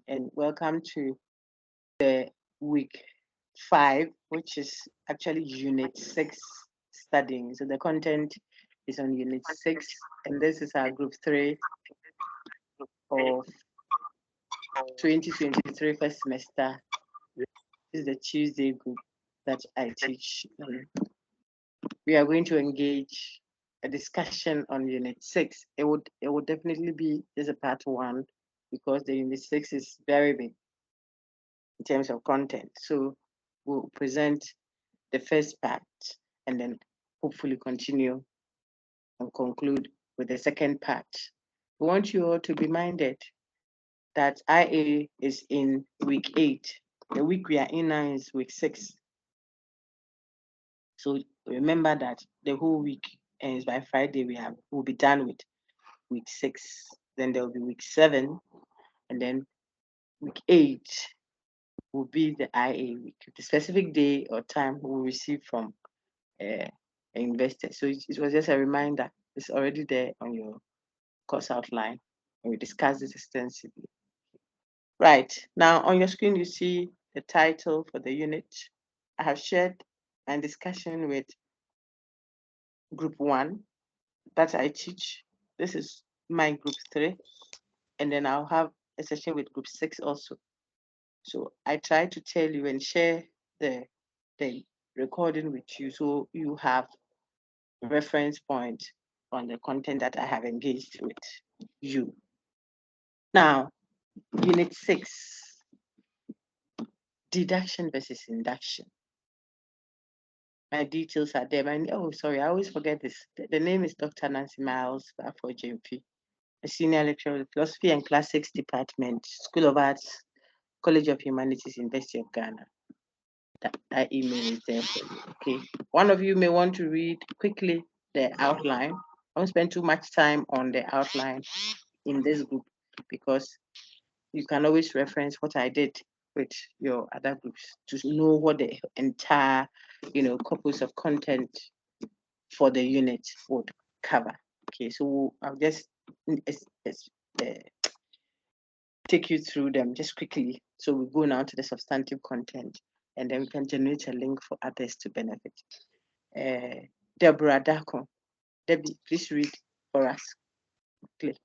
and welcome to the week 5, which is actually Unit 6 studying. So the content is on Unit 6, and this is our Group 3 of 2023 first semester. This is the Tuesday group that I teach. We are going to engage a discussion on Unit 6. It would definitely be just a part 1 because the Unit 6 is very big in terms of content. So we'll present the first part and then hopefully continue and conclude with the second part. We want you all to be minded that IA is in week 8. The week we are in now is week 6. So remember that the whole week ends by Friday. We'll be done with week 6. Then there will be week 7, and then week 8 will be the IA week. The specific day or time we'll receive from investor. So it was just a reminder. It's already there on your course outline, and we discussed this extensively. Right, now on your screen you see the title for the unit. I have shared my discussion with Group 1 that I teach. This is my Group 3, and then I'll have a session with Group 6 also. So I try to tell you and share the recording with you so you have a reference point on the content that I have engaged with you. Now, Unit 6, deduction versus induction. My details are there. I always forget this. The name is Dr. Nancy Miles for JMP, a senior lecturer in Philosophy and Classics Department, School of Arts, College of Humanities, University of Ghana. That email is there for you. Okay. One of you may want to read quickly the outline. I won't spend too much time on the outline in this group because you can always reference what I did with your other groups to know what the entire, corpus of content for the unit would cover. Okay, so I'll just take you through them just quickly. So we go now to the substantive content, and then we can generate a link for others to benefit. Deborah Dako. Debbie, please read for us quickly.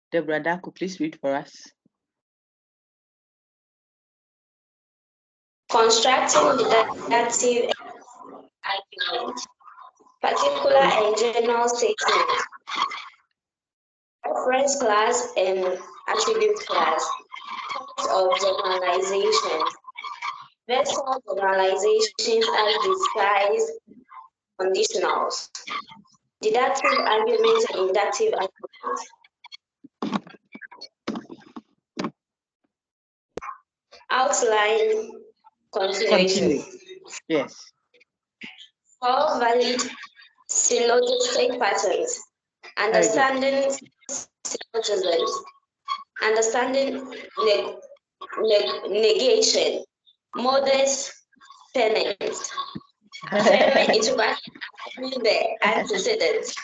Deborah Dako, please read for us. Constructing deductive argument, particular and general statements, reference class and attribute class, types of generalizations, vessel generalizations as disguised conditionals, deductive arguments and inductive arguments. Outline continuation. Yes. 4 valid syllogistic patterns. Understanding syllogisms. Understanding negation. Modus tenens. Affirming interaction with the antecedents.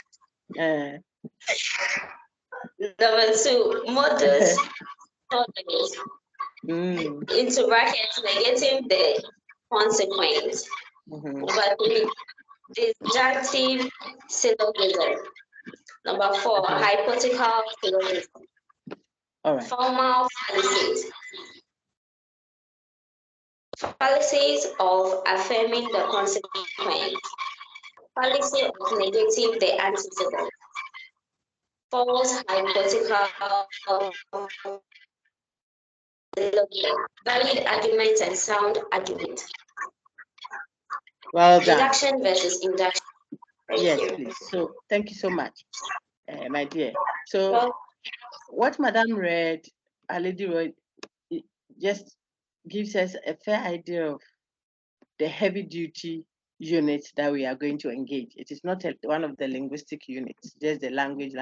Number 2, modus tenens. Into brackets, negating the consequence. Number 3, disjunctive syllogism. Number 4, hypothetical syllogism. All right. Formal fallacies. Fallacies of affirming the consequence. Fallacy of negating the antecedent. False hypothetical valid argument and sound argument. Well done. Deduction versus induction. Yes, please. So thank you so much, my dear. So what Madam read, our lady read, it just gives us a fair idea of the heavy duty unit that we are going to engage. It is not one of the linguistic units, just the language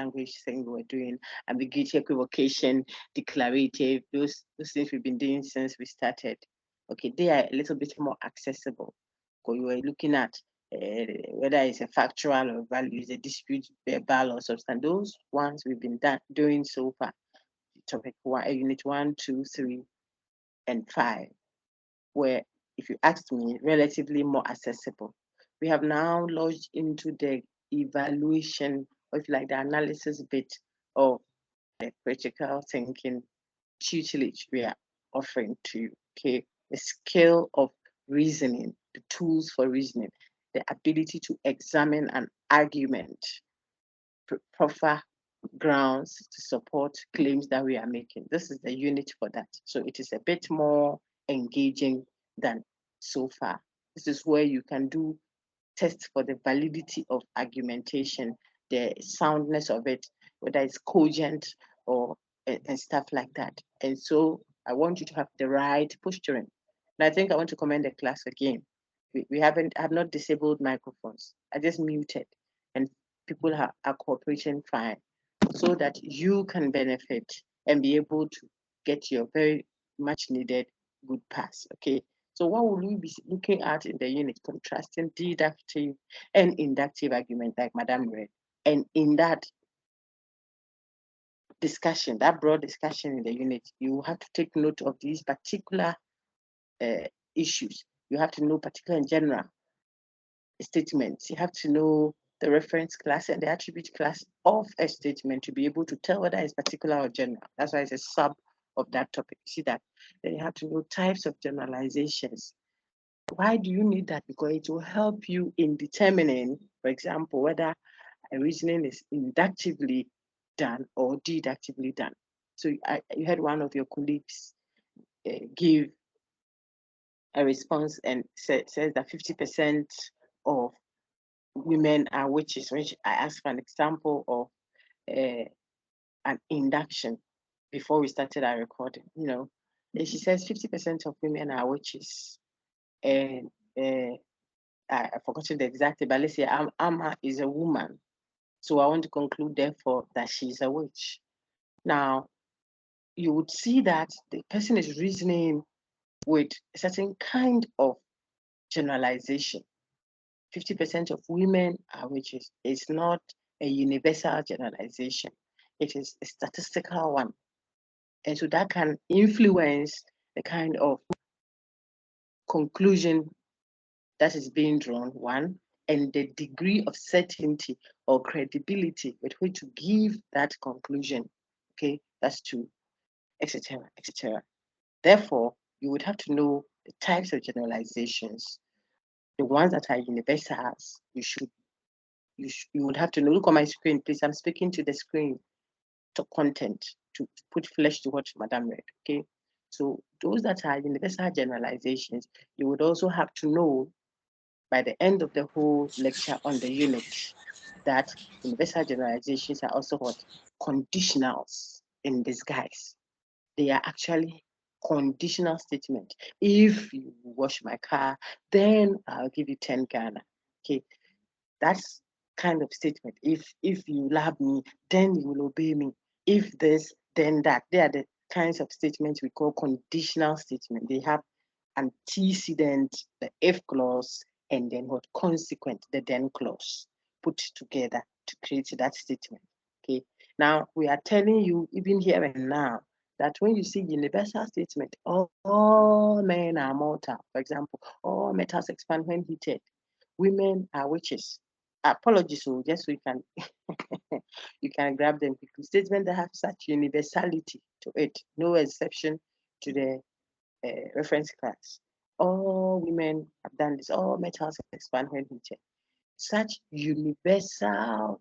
thing we're doing, ambiguity, equivocation, declarative, those things we've been doing since we started. Okay, they are a little bit more accessible. So you were looking at whether it's a factual or value, is a dispute, verbal or substantive. Those ones we've been doing so far. Topic 1, unit 1, 2, 3, and 5, where, if you ask me, relatively more accessible. We have now lodged into the evaluation, or if you like, the analysis bit of the critical thinking tutelage we are offering to you. Okay, the skill of reasoning, the tools for reasoning, the ability to examine an argument, proffer grounds to support claims that we are making. This is the unit for that. So it is a bit more engaging than so far. This is where you can do tests for the validity of argumentation, the soundness of it, whether it's cogent or and stuff like that. And so I want you to have the right posturing. And I think I want to commend the class again. We have not disabled microphones. I just muted, and people are cooperating fine, so that you can benefit and be able to get your very much needed good pass. Okay. So what will we be looking at in the unit? Contrasting deductive and inductive argument, like Madam read. And in that discussion, that broad discussion in the unit, you have to take note of these particular issues. You have to know particular and general statements. You have to know the reference class and the attribute class of a statement to be able to tell whether it's particular or general. That's why it's a sub of that topic. You see that? Then you have to know types of generalizations. Why do you need that? Because it will help you in determining, for example, whether a reasoning is inductively done or deductively done. So you had one of your colleagues give a response and says that 50% of women are witches, which I asked for an example of an induction before we started our recording, And she says 50% of women are witches. And I've forgotten the exact, but let's say Amma is a woman. So I want to conclude, therefore, that she's a witch. Now, you would see that the person is reasoning with a certain kind of generalization. 50% of women are witches. It's not a universal generalization. It is a statistical one. And so that can influence the kind of conclusion that is being drawn, one, and the degree of certainty or credibility with which to give that conclusion. Okay, that's two, etc., etc. Therefore, you would have to know the types of generalizations. The ones that are universals, you would have to know. Look on my screen, please. I'm speaking to the screen, to content, to put flesh to what Madam read. Okay, so those that are universal generalizations, you would also have to know by the end of the whole lecture on the unit that universal generalizations are also what? Conditionals in disguise. They are actually conditional statement. If you wash my car, then I'll give you 10 Ghana. Okay, that's kind of statement. If you love me, then you will obey me. If this, then that. They are the kinds of statements we call conditional statement. They have antecedent, the if clause, and then what? Consequent, the then clause, put together to create that statement. Okay. Now we are telling you, even here and now, that when you see universal statement, all men are mortal. For example, all metals expand when heated. Women are witches. Apologies, so just so you can you can grab them quickly. Statements that have such universality to it, no exception to the reference class. All women have done this. All metals expand when heated. Such universal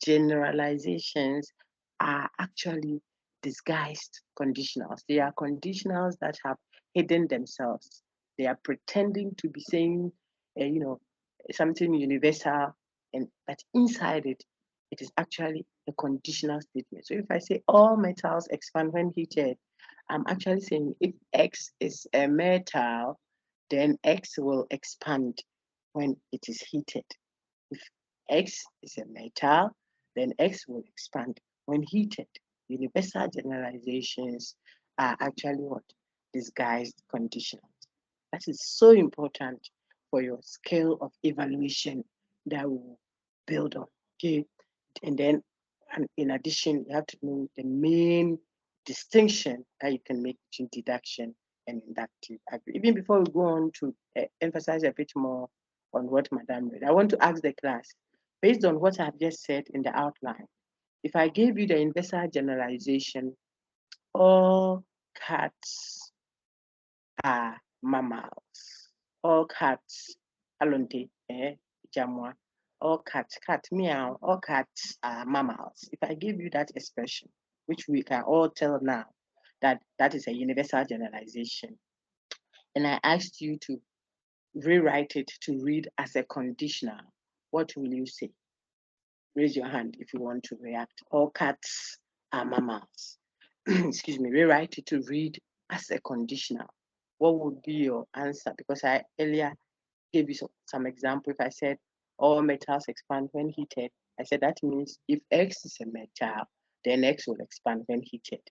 generalizations are actually disguised conditionals. They are conditionals that have hidden themselves. They are pretending to be saying, something universal, and but inside it, it is actually a conditional statement. So if I say all metals expand when heated, I'm actually saying if X is a metal, then X will expand when it is heated. If X is a metal, then X will expand when heated. Universal generalizations are actually what? Disguised conditionals. That is so important for your scale of evaluation that will build on. Okay, and then, and in addition, you have to know the main distinction that you can make between deduction and inductive. Even before we go on to emphasize a bit more on what Madam read, I want to ask the class, based on what I've just said in the outline, if I gave you the universal generalization, all cats are mammals. All cats, alonte, jamwa. All cats, cat meow. All cats are mammals. If I give you that expression, which we can all tell now, that is a universal generalization, and I asked you to rewrite it to read as a conditional, what will you say? Raise your hand if you want to react. All cats are mammals. Excuse me, rewrite it to read as a conditional. What would be your answer? Because I earlier gave you some example. If I said all metals expand when heated, I said that means if X is a metal, then X will expand when heated.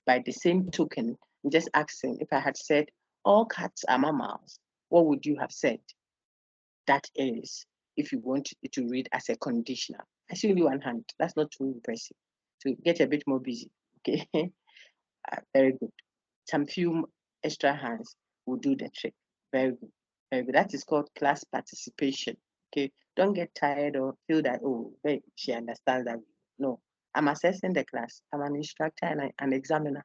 By the same token, I'm just asking, if I had said all cats are mammals, what would you have said? That is, if you want it to read as a conditional. I see only one hand. That's not too impressive. To get a bit more busy. Okay. Very good. Some few extra hands will do the trick. Very good. Very good. That is called class participation. Okay. Don't get tired or feel that, oh, wait, she understands that. No. I'm assessing the class. I'm an instructor and an examiner.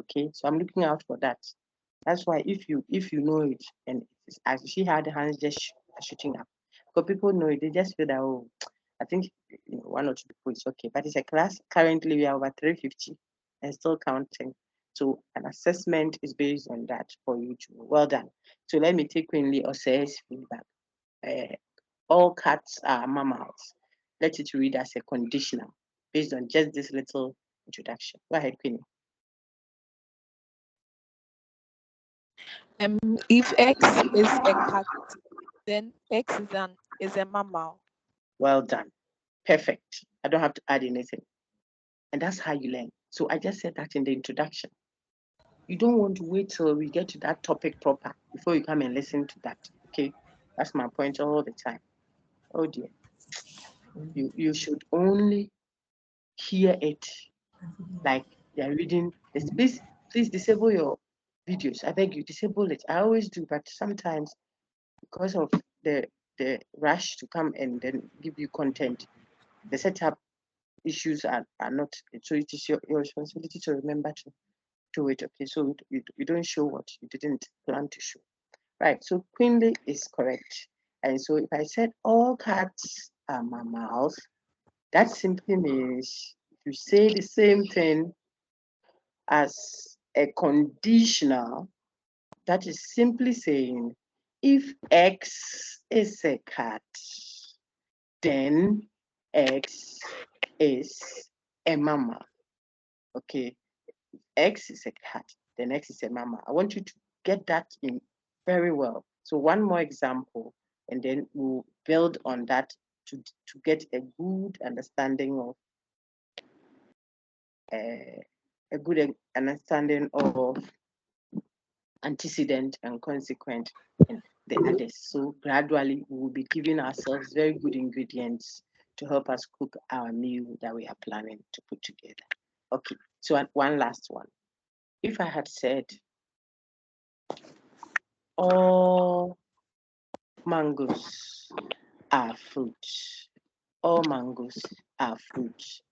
Okay. So I'm looking out for that. That's why if you know it, and as you see how the hands just shooting up, because people know it, they just feel that, oh, I think one or two people is okay. But it's a class. Currently, we are over 350 and still counting. So an assessment is based on that for you to. Well done. So let me take Queenly or says feedback. All cats are mammals. Let it read as a conditional based on just this little introduction. Go ahead, Queenie. If X is a cat, then X is a mammal. Well done. Perfect. I don't have to add anything. And that's how you learn. So I just said that in the introduction. You don't want to wait till we get to that topic proper before you come and listen to that. Okay. That's my point all the time. Oh dear. You should only hear it like they're reading this. Please disable your videos. I beg you, disable it. I always do, but sometimes because of the rush to come and then give you content, the setup issues are not. So it is your responsibility to remember to do it. Okay, so you don't show what you didn't plan to show. Right, so Queenly is correct. And so if I said all cats are mammals, that simply means you say the same thing as a conditional, that is simply saying if X is a cat, then X is a mammal. Okay, X is a cat, then X is a mammal. I want you to get that in very well. So one more example, and then we'll build on that to get a good understanding of antecedent and consequent and the others. So gradually we will be giving ourselves very good ingredients to help us cook our meal that we are planning to put together. Okay, so one last one. If I had said all mangoes are fruit, all mangoes are fruit,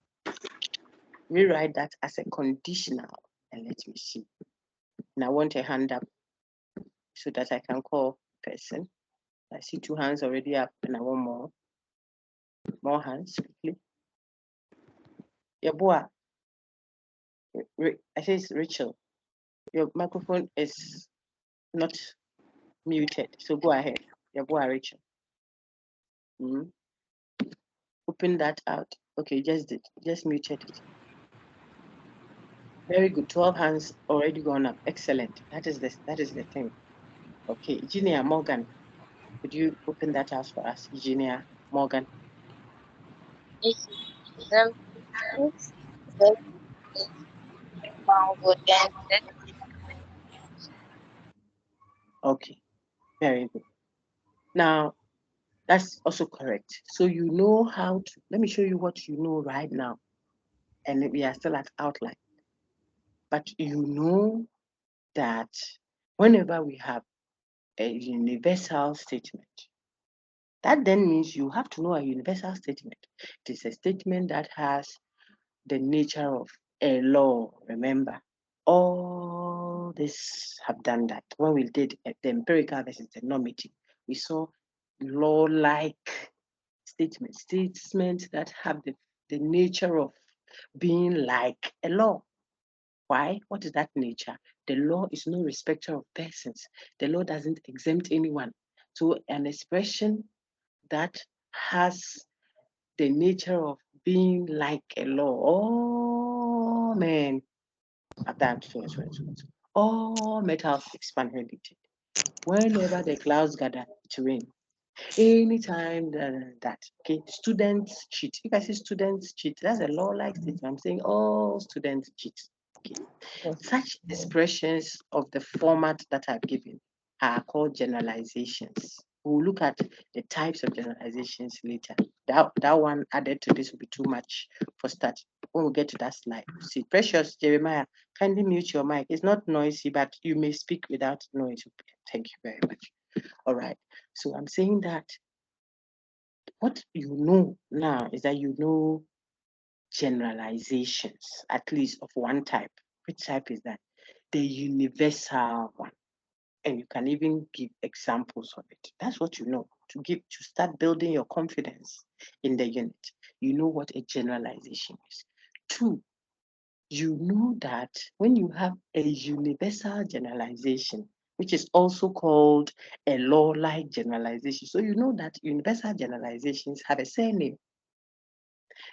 rewrite that as a conditional and let me see. And I want a hand up so that I can call person. I see two hands already up and I want more hands quickly. Yabua, I say it's Rachel. Your microphone is not muted, so go ahead. Yabua, Rachel. Open that out. Okay, just muted it. Very good. 12 hands already gone up. Excellent. That is the thing. Okay, Eugenia Morgan, could you open that out for us, Eugenia Morgan? Okay, very good. Now, That's also correct. So you know how to, let me show you what you know right now. And we are still at outline. But you know that whenever we have a universal statement, that then means you have to know a universal statement. It is a statement that has the nature of a law, remember. All this have done that. When we did the empirical versus the normative, we saw law-like statements that have the nature of being like a law. Why? What is that nature? The law is no respecter of persons. The law doesn't exempt anyone. So an expression that has the nature of being like a law. Oh man, I've done so. All metals expand when heated. Whenever the clouds gather, it rains. Anytime that, okay, students cheat. If I say students cheat, that's a law-like statement. I'm saying all students cheat. Okay. Such expressions of the format that I've given are called generalizations. We'll look at the types of generalizations later. That one added to this will be too much for start. When we get to that slide, see, Precious Jeremiah, kindly mute your mic. It's not noisy, but you may speak without noise. Thank you very much. All right. So I'm saying that what you know now is that you know generalizations, at least of one type. Which type is that? The universal one. And you can even give examples of it. That's what you know. To start building your confidence in the unit. You know what a generalization is. Two, you know that when you have a universal generalization, which is also called a law-like generalization. So you know that universal generalizations have a surname.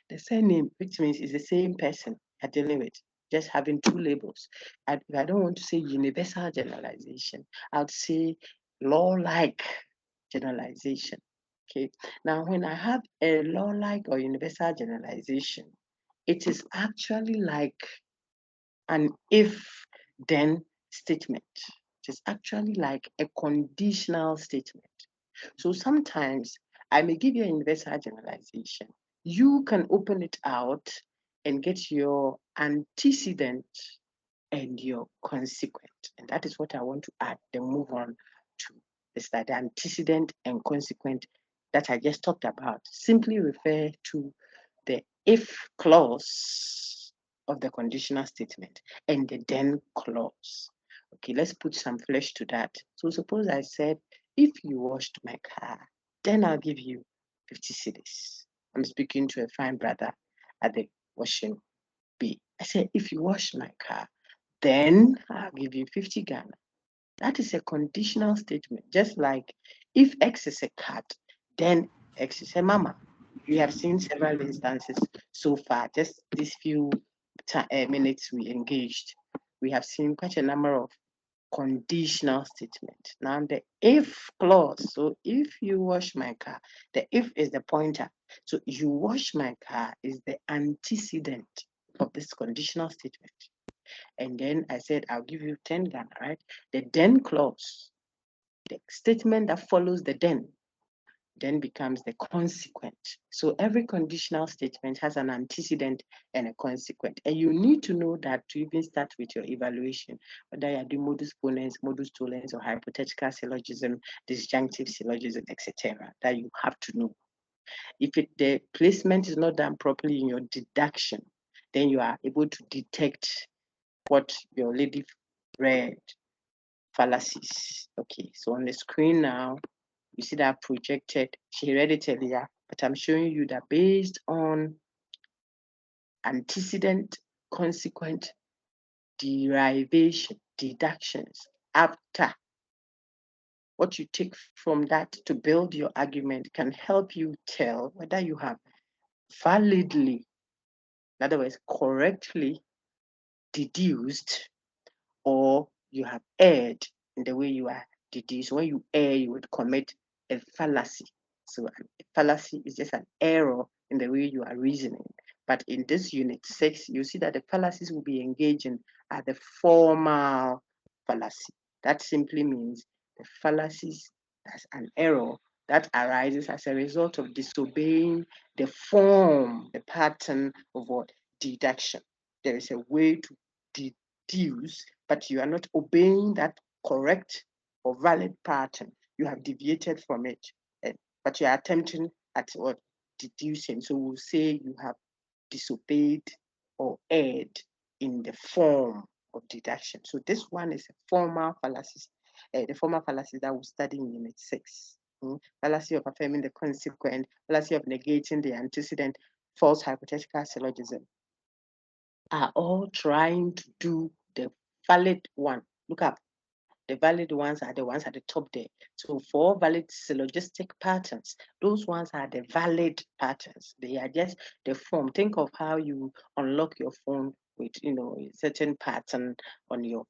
The surname, which means it's the same person you're dealing with, just having two labels. And if I don't want to say universal generalization, I would say law-like generalization. Okay. Now, when I have a law-like or universal generalization, it is actually like an if-then statement. It is actually like a conditional statement. So sometimes I may give you a universal generalization. You can open it out and get your antecedent and your consequent. And that is what I want to add, then move on to the slide. The antecedent and consequent that I just talked about simply refer to the if clause of the conditional statement and the then clause. Okay, let's put some flesh to that. So suppose I said, if you washed my car, then I'll give you 50 cedis. I'm speaking to a fine brother at the washing bay. I said, if you wash my car, then I'll give you 50 Ghana. That is a conditional statement. Just like if X is a cat, then X is a mama. We have seen several instances so far, just these few minutes we engaged. We have seen quite a number of conditional statement. Now the if clause, so if you wash my car, the if is the pointer. So you wash my car is the antecedent of this conditional statement. And then I said, I'll give you 10 Ghana, right? The then clause, the statement that follows the then becomes the consequent. So every conditional statement has an antecedent and a consequent. And you need to know that to even start with your evaluation, whether you're doing modus ponens, modus tollens, or hypothetical syllogism, disjunctive syllogism, etc., that you have to know. If the placement is not done properly in your deduction, then you are able to detect what your lady read, fallacies. Okay, so on the screen now, you see that projected. She read it earlier, but I'm showing you that based on antecedent, consequent, derivation, deductions, after, what you take from that to build your argument can help you tell whether you have validly, in other words, correctly deduced, or you have erred in the way you are deduced. When you err, you would commit a fallacy. So a fallacy is just an error in the way you are reasoning. But in this unit 6, you see that the fallacies will be engaging at the formal fallacy. That simply means the fallacies, that's an error that arises as a result of disobeying the form, the pattern of what? Deduction. There is a way to deduce, but you are not obeying that correct or valid pattern. You have deviated from it, but you are attempting at what? Deducing. So we'll say you have disobeyed or erred in the form of deduction. So this one is a formal fallacy, the formal fallacy that we study in Unit 6. Fallacy of affirming the consequent, fallacy of negating the antecedent, false hypothetical syllogism, are all trying to do the valid one. Look up. The valid ones are the ones at the top there. So for valid syllogistic patterns, those ones are the valid patterns. They are just the form. Think of how you unlock your phone with, a certain pattern on your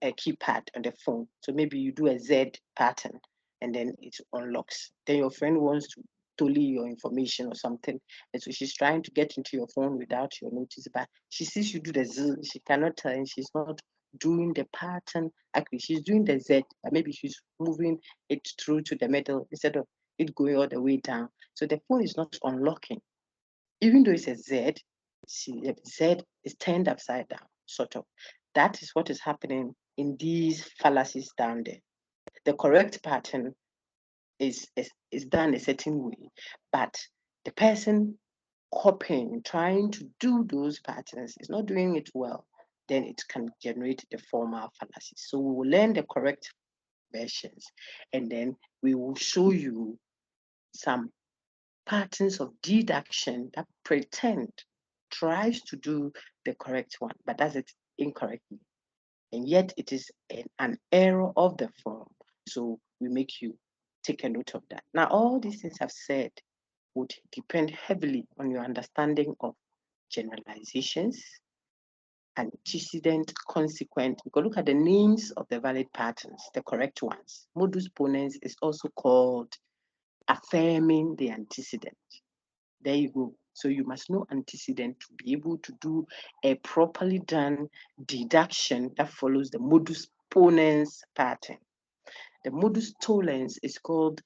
a keypad on the phone. So maybe you do a Z pattern and then it unlocks. Then your friend wants to totally your information or something. And so she's trying to get into your phone without your notice, but she sees you do the Z, she cannot tell, and she's not doing the pattern actually. She's doing the Z, but maybe she's moving it through to the middle instead of it going all the way down. So the phone is not unlocking. Even though it's a Z, the Z is turned upside down, sort of. That is what is happening in these fallacies down there. The correct pattern is done a certain way, but the person copying, trying to do those patterns is not doing it well, then it can generate the formal fallacies. So we will learn the correct versions, and then we will show you some patterns of deduction that tries to do the correct one, but does it incorrectly. And yet it is an error of the form. So we make you take a note of that. Now, all these things I've said would depend heavily on your understanding of generalizations, antecedent, consequent. We can look at the names of the valid patterns, the correct ones. Modus ponens is also called affirming the antecedent. There you go. So you must know antecedent to be able to do a properly done deduction that follows the modus ponens pattern. The modus tollens is called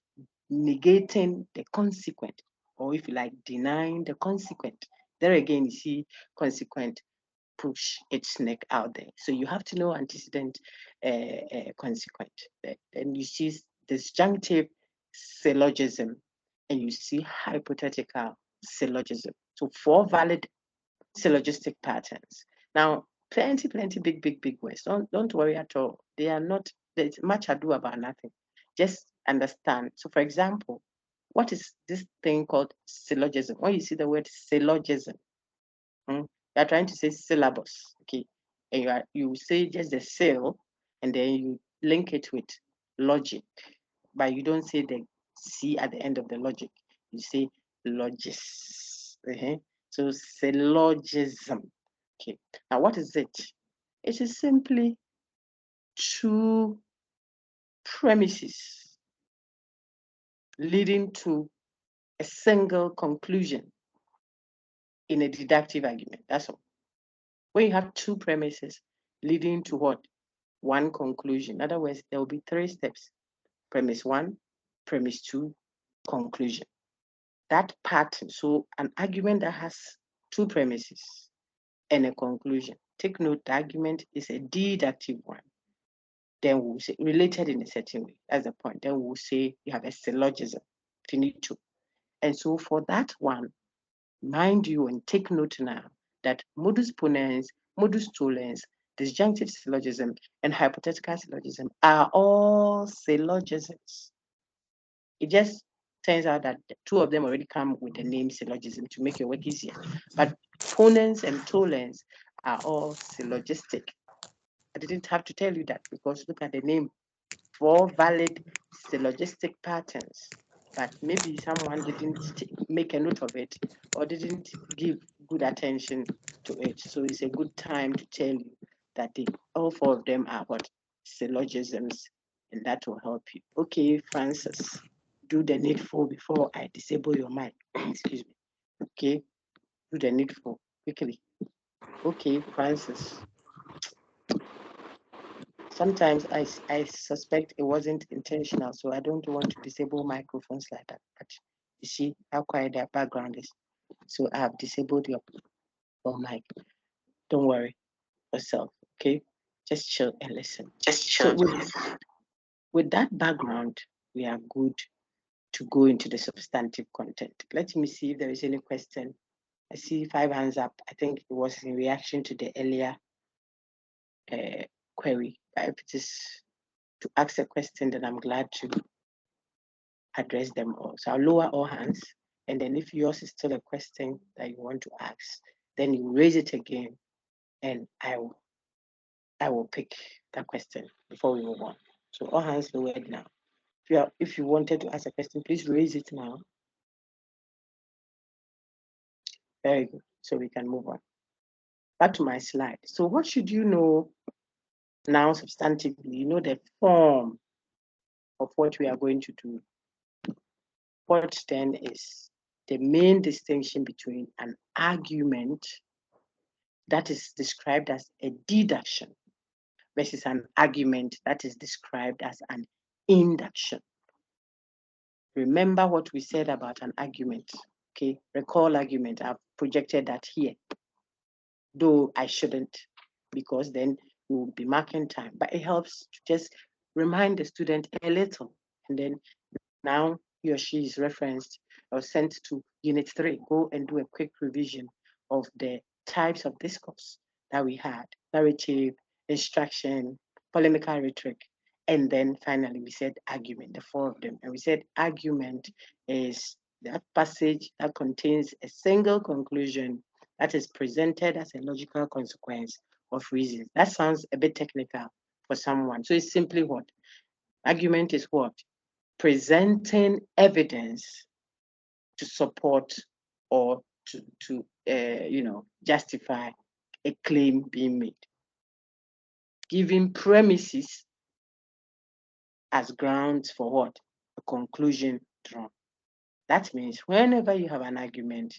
negating the consequent, or if you like, denying the consequent. There again, you see consequent push its neck out there. So you have to know antecedent, consequent. Then you see disjunctive syllogism, and you see hypothetical syllogism. So 4 valid syllogistic patterns. Now, plenty, big words. Don't worry at all. They are not, there's much ado about nothing. Just understand. So for example, what is this thing called syllogism? When you see the word syllogism, you are trying to say syllabus, okay? And you say just the syll, and then you link it with logic, but you don't say the C at the end of the logic. You say logis. So syllogism. Okay. Now what is it? It is simply 2 premises leading to a single conclusion in a deductive argument. That's all. When you have 2 premises leading to what? One conclusion. In other words, there will be 3 steps. Premise 1, premise 2, conclusion. That pattern, so an argument that has 2 premises and a conclusion. Take note, the argument is a deductive one. Then we'll say related in a certain way. That's the point. Then we'll say you have a syllogism, finito. And so for that one, mind you and take note now that modus ponens, modus tollens, disjunctive syllogism, and hypothetical syllogism are all syllogisms. It just turns out that the 2 of them already come with the name syllogism to make your work easier. But ponens and tollens are all syllogistic. I didn't have to tell you that because look at the name. 4 valid syllogistic patterns, but maybe someone didn't make a note of it or didn't give good attention to it. So it's a good time to tell you that all 4 of them are what? Syllogisms, and that will help you. Okay, Francis, do the needful before I disable your mic. Excuse me. Okay, do the needful quickly. Okay, Francis. Sometimes I suspect it wasn't intentional, so I don't want to disable microphones like that. But you see how quiet their background is. So I have disabled your mic. Don't worry yourself, okay? Just chill and listen. So with that background, we are good to go into the substantive content. Let me see if there is any question. I see 5 hands up. I think it was in reaction to the earlier query. But if it is to ask a question, then I'm glad to address them all. So I'll lower all hands. And then if yours is still a question that you want to ask, then you raise it again and I will pick that question before we move on. So all hands lowered now. If you wanted to ask a question, please raise it now. Very good. So we can move on. Back to my slide. So what should you know now substantively? You know the form of what we are going to do. What then is the main distinction between an argument that is described as a deduction versus an argument that is described as an induction. Remember what we said about an argument, okay? Recall argument, I've projected that here, though I shouldn't, because then we will be marking time, but it helps to just remind the student a little, and then now he or she is referenced or sent to Unit 3. Go and do a quick revision of the types of discourse that we had: narrative, instruction, polemical rhetoric, and then finally we said argument, the 4 of them. And we said argument is that passage that contains a single conclusion that is presented as a logical consequence of reasons. That sounds a bit technical for someone. So it's simply what? Argument is what? Presenting evidence to support or to justify a claim being made, giving premises as grounds for what? A conclusion drawn. That means whenever you have an argument,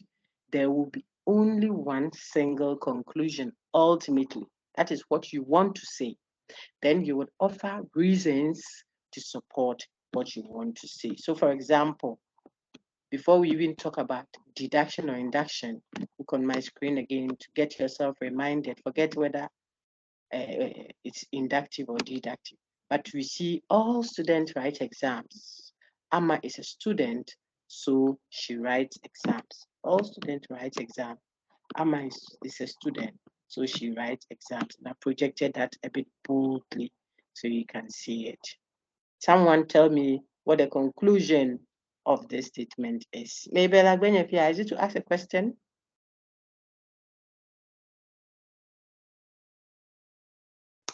there will be only one single conclusion ultimately. That is what you want to say. Then you would offer reasons to support what you want to say. So for example, before we even talk about deduction or induction, look on my screen again to get yourself reminded. Forget whether it's inductive or deductive. But we see all students write exams. Amma is a student, so she writes exams. All students write exams. Amma is a student, so she writes exams. And I projected that a bit boldly so you can see it. Someone tell me what the conclusion of this statement is. Maybe Lagbenya, is it to ask a question?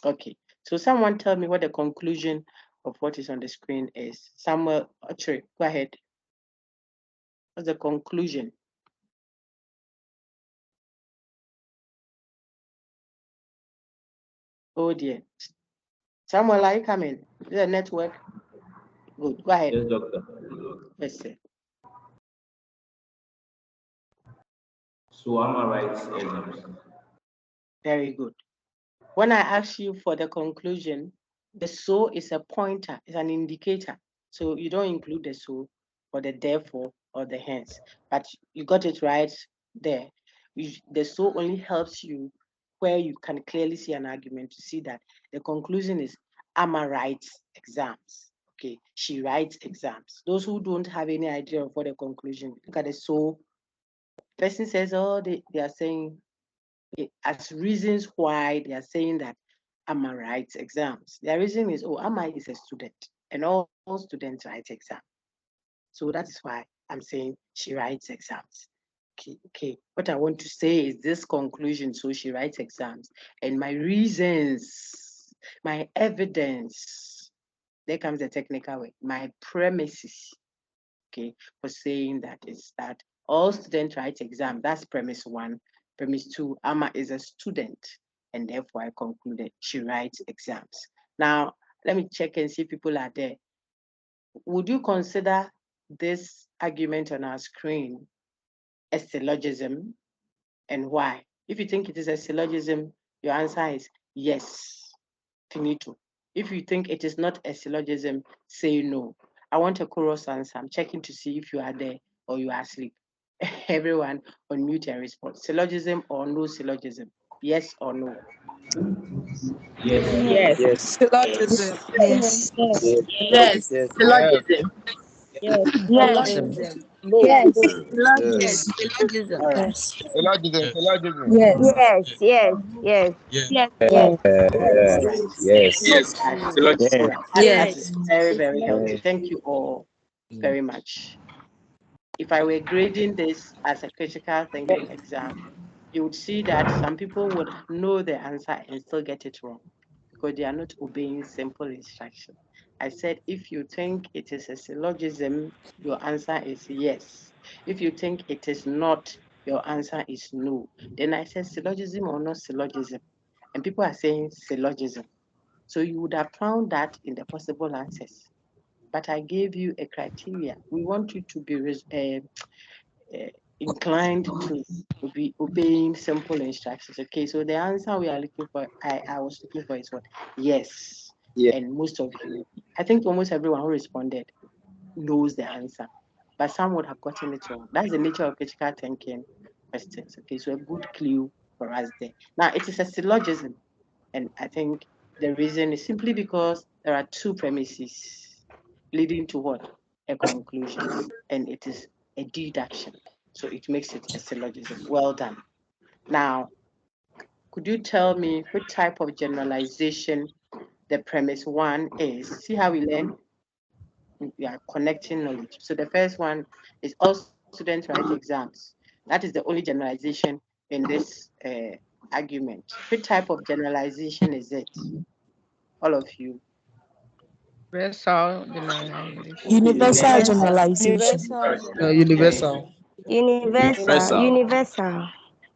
Okay, so someone tell me what the conclusion of what is on the screen is. Samuel Ochre, go ahead. What's the conclusion? Oh dear. Samuel, are you coming? Is it a network? Good, go ahead. Yes, doctor. Yes, sir. So Amma writes exams. Very good. When I ask you for the conclusion, the so is a pointer, it's an indicator. So you don't include the so or the therefore or the hence, but you got it right there. The so only helps you where you can clearly see an argument to see that the conclusion is Amma writes exams. Okay, she writes exams. Those who don't have any idea of what the conclusion, look at the so. Person says, oh, they are saying as reasons why they are saying that Amma writes exams. Their reason is, oh, Amma is a student and all students write exams. So that is why I'm saying she writes exams. Okay. What I want to say is this conclusion, so she writes exams. And my reasons, my evidence, there comes the technical way, my premises, okay, for saying that is that all students write exams. That's premise 1. Premise 2, Amma is a student, and therefore I concluded she writes exams. Now, let me check and see if people are there. Would you consider this argument on our screen a syllogism, and why? If you think it is a syllogism, your answer is yes, finito. If you think it is not a syllogism, say no. I want a chorus answer. I'm checking to see if you are there or you are asleep. Everyone unmute and respond. Syllogism or no syllogism? Yes or no? Yes. Yes. Yes. Syllogism. Yes. Yes. Syllogism. Yes. Yes. Syllogism. Yes. Yes. Syllogism. Syllogism. All right. Yes. Syllogism. Yes. Yes. Yes. Yes. Yes. Yes. All right. Yes. All right. That Yes. is very, very helpful. Thank you all very much. If I were grading this as a critical thinking exam, you would see that some people would know the answer and still get it wrong because they are not obeying simple instruction. I said, if you think it is a syllogism, your answer is yes. If you think it is not, your answer is no. Then I said syllogism or not syllogism. And people are saying syllogism. So you would have found that in the possible answers. But I gave you a criteria. We want you to be inclined to be obeying simple instructions. Okay, so the answer we are looking for, I was looking for is what? Yes. Yeah. And most of you, I think almost everyone who responded knows the answer, but some would have gotten it wrong. That's the nature of critical thinking questions. Okay, so a good clue for us there. Now, it is a syllogism, and I think the reason is simply because there are two premises leading to what? A conclusion, and it is a deduction. So it makes it a syllogism. Well done. Now, could you tell me what type of generalization the premise one is? See how we learn? We are connecting knowledge. So the first one is all students write exams. That is the only generalization in this argument. What type of generalization is it? All of you. Universal generalization. Universal Universal. generalization. Universal Very generalization. good. Universal. Universal.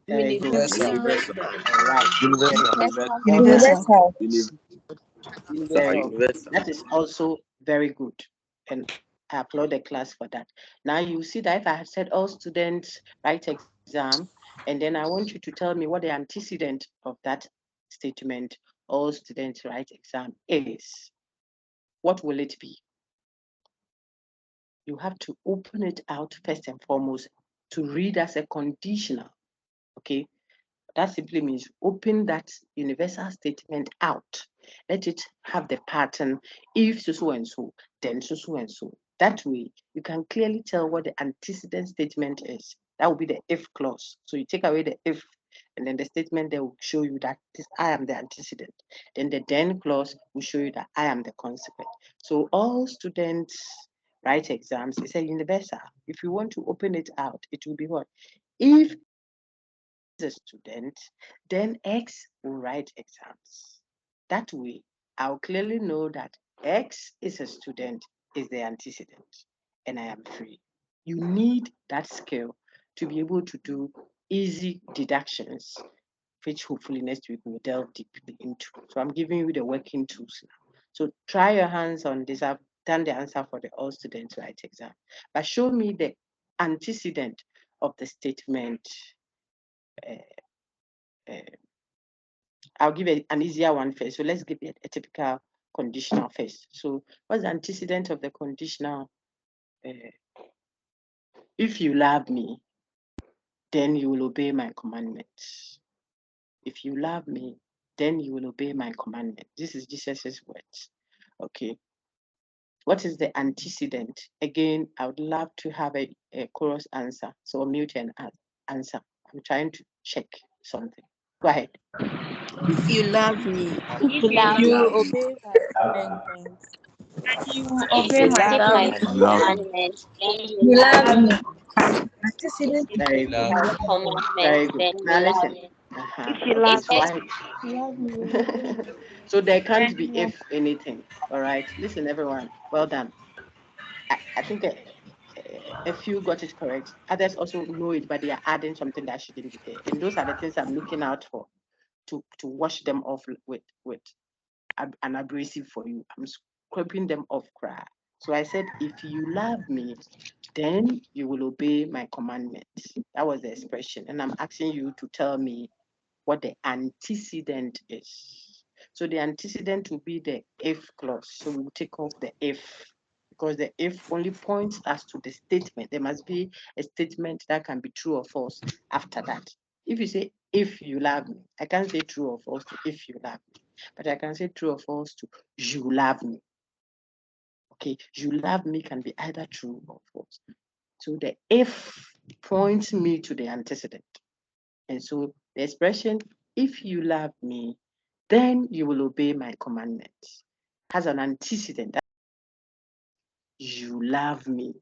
Very good. Universal. All right. Very good. Universal. Well done. Universal. Very good. Universal. That is also very good. And I applaud the class for that. Now you see that if I had said all students write exam, and then I want you to tell me what the antecedent of that statement, all students write exam, is, what will it be? You have to open it out first and foremost to read as a conditional. Okay, that simply means open that universal statement out. Let it have the pattern, if so and so, then so and so. That way, you can clearly tell what the antecedent statement is. That will be the if clause. So you take away the if, and then the statement there will show you that this I am the antecedent. Then the then clause will show you that I am the consequent. So all students write exams. It's a universal. If you want to open it out, it will be what? If a student, then X will write exams. That way, I'll clearly know that X is a student, is the antecedent, and I am free. You need that skill to be able to do easy deductions, which hopefully next week we'll delve deeply into. So I'm giving you the working tools now. So try your hands on this. I've done the answer for the all students write exam, but show me the antecedent of the statement. Uh, I'll give an easier one first. So let's give it a typical conditional first. So what's the antecedent of the conditional? If you love me, then you will obey my commandments. If you love me, then you will obey my commandment. This is Jesus' words. Okay. What is the antecedent? Again, I would love to have a chorus answer. So mute and answer. I'm trying to check something. Go ahead. If you love me, If you love You me, will obey my commandments. you if obey you my keep my commandments. commandments, then you You love love me. me. Antecedent. If Very you good. keep my Very commandments, good. then Now you love listen. me. Uh-huh. If you If love It's me. X, why. You love me. So there can't be if anything. All right. Listen, everyone. Well done. I think a few got it correct. Others also know it, but they are adding something that shouldn't be there. And those are the things I'm looking out for to wash them off with an abrasive for you. I'm scraping them off cry. So I said, if you love me, then you will obey my commandments. That was the expression. And I'm asking you to tell me what the antecedent is. So the antecedent will be the if clause. So we will take off the if, because the if only points us to the statement. There must be a statement that can be true or false after that. If you say, if you love me, I can't say true or false to if you love me, but I can say true or false to you love me. Okay, you love me can be either true or false. So the if points me to the antecedent. And so the expression, if you love me, then you will obey my commandments, has an antecedent that you love me.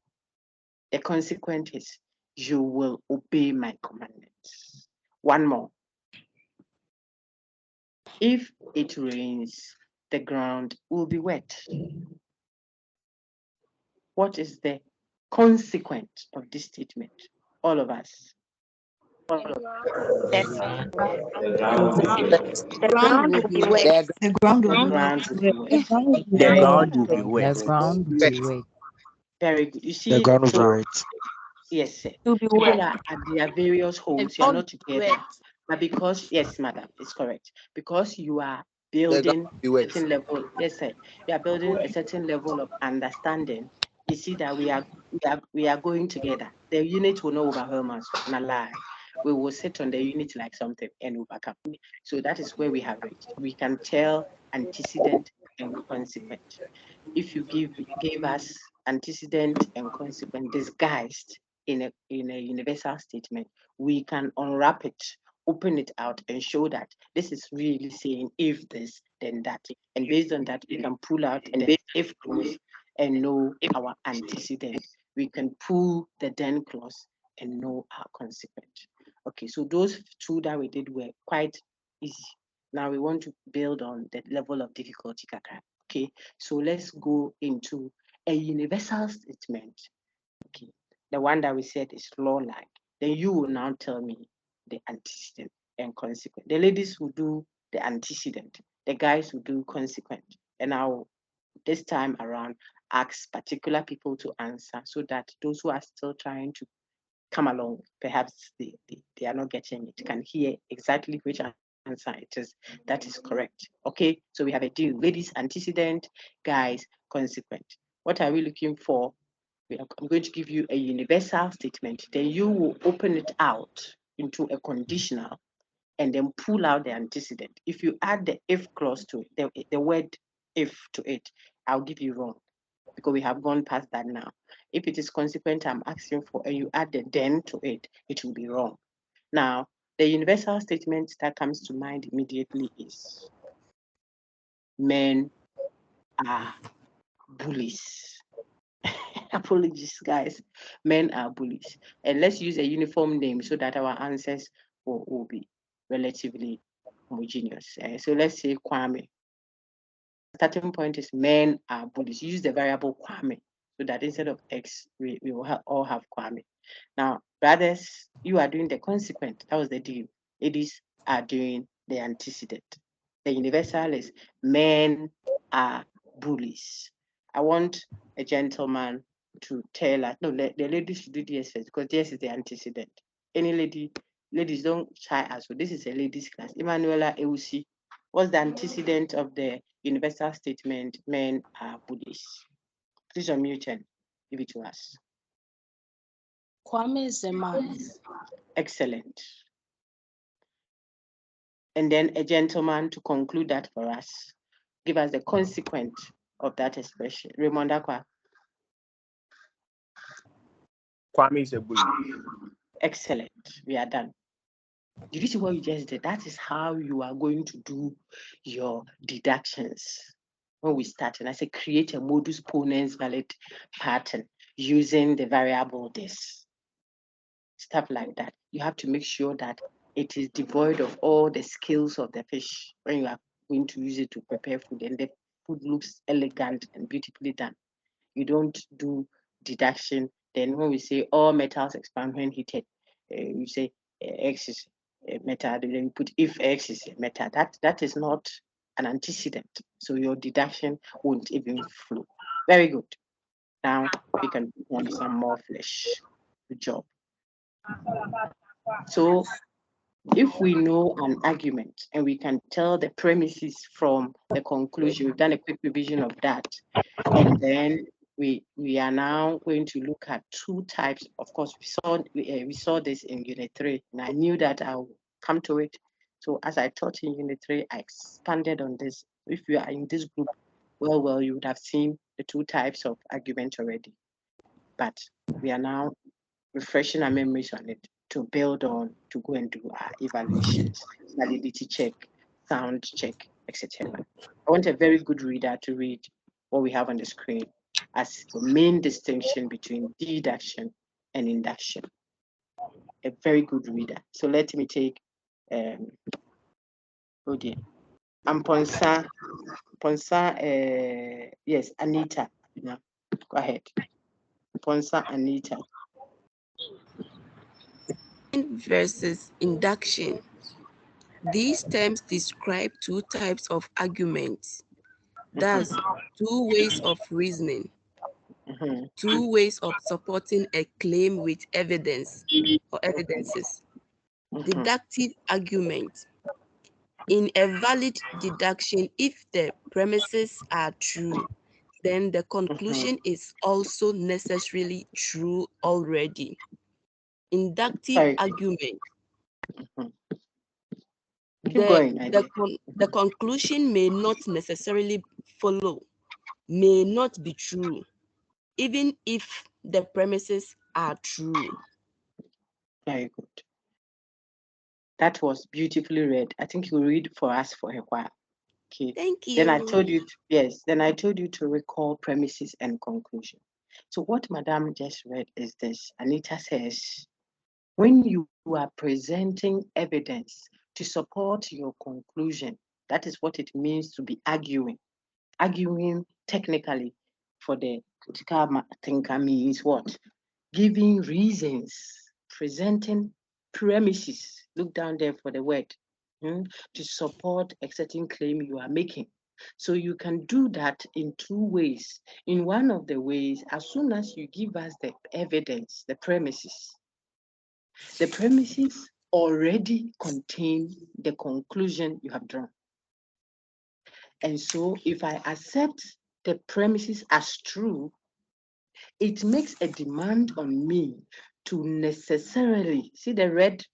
The consequence is you will obey my commandments. One more. If it rains, the ground will be wet. What is the consequence of this statement? All of us. The The ground will be wet. The ground will The be ground will be wet. The ground will be Very wet. good. The ground will be wet. Very good. You see, The ground will be so right. yes, sir. To be People wet. are at their various homes, you are not together. But because, yes, madam, it's correct. Because you are building a certain level, yes, sir. You are building a certain level of understanding. You see that we are going together. The unit will not overwhelm us. Not lie. We will sit on the unit like something and overcome. So that is where we have reached. We can tell antecedent and consequent. If you gave us antecedent and consequent disguised in a universal statement, we can unwrap it, open it out, and show that this is really saying if this, then that. And based on that, we can pull out the if clause and know our antecedent. We can pull the then clause and know our consequent. Okay, so those two that we did were quite easy. Now we want to build on the level of difficulty. Okay, so let's go into a universal statement. Okay, the one that we said is law-like. Then you will now tell me the antecedent and consequent. The ladies will do the antecedent, the guys will do consequent. And I'll this time around ask particular people to answer so that those who are still trying to come along, perhaps they are not getting it, can hear exactly which answer it is that is correct. Okay, so we have a deal. Ladies, antecedent, guys, consequent. What are we looking for? I'm going to give you a universal statement. Then you will open it out into a conditional and then pull out the antecedent. If you add the if clause to it, the word if to it, I'll give you wrong because we have gone past that now. If it is consequent, I'm asking for, and you add the then to it, it will be wrong. Now, the universal statement that comes to mind immediately is men are bullies. Apologies, guys. Men are bullies. And let's use a uniform name so that our answers will be relatively homogeneous. So let's say Kwame. Starting point is men are bullies. Use the variable Kwame so that instead of X, we will all have Kwame. Now, brothers, you are doing the consequent. That was the deal. Ladies are doing the antecedent. The universal is men are bullies. I want a gentleman to tell us, no, the ladies should do DS first because DS is the antecedent. Any ladies don't shy us. So this is a ladies class. Emanuela Eusi, what's the antecedent of the universal statement, men are bullies? Please unmute and give it to us. Kwame is a man. Excellent. And then a gentleman to conclude that for us. Give us the consequent of that expression. Raymond Akwa. Kwame is a bully. Excellent. We are done. Did you see what you just did? That is how you are going to do your deductions. When we start, and I say create a modus ponens valid pattern using the variable this. Stuff like that. You have to make sure that it is devoid of all the skills of the fish when you are going to use it to prepare food, and the food looks elegant and beautifully done. You don't do deduction. Then when we say all metals expand when heated, you say X is a metal, then you put if X is a metal. That is not an antecedent. So your deduction won't even flow. Very good. Now we can want some more flesh. Good job. So If we know an argument and we can tell the premises from the conclusion, we've done a quick revision of that, and then we are now going to look at two types. Of course, we saw this in Unit 3, and I knew that I'll come to it. So as I taught in Unit 3, I expanded on this. If you are in this group, well, you would have seen the two types of argument already. But we are now refreshing our memories on it to build on, to go and do our evaluations, validity check, sound check, etc. I want a very good reader to read what we have on the screen as the main distinction between deduction and induction. A very good reader. So let me take, oh dear, Ponsa, yes, Anita. No, go ahead. Ponsa, Anita. Versus induction. These terms describe two types of arguments. Thus, two ways of reasoning, two ways of supporting a claim with evidence or evidences. Deductive argument. In a valid deduction, if the premises are true, then the conclusion is also necessarily true already. Inductive argument. The conclusion may not necessarily follow, may not be true, even if the premises are true. Very good. That was beautifully read. I think you'll read for us for a while. Okay. Thank you. Then I told you, then I told you to recall premises and conclusion. So what Madam just read is this. Anita says, when you are presenting evidence to support your conclusion, that is what it means to be arguing. Arguing technically for the critical thinker means what? Giving reasons, presenting premises. Look down there for the word, to support a certain claim you are making. So you can do that in two ways. In one of the ways, as soon as you give us the evidence, the premises already contain the conclusion you have drawn. And so if I accept the premises as true, it makes a demand on me to necessarily, see the red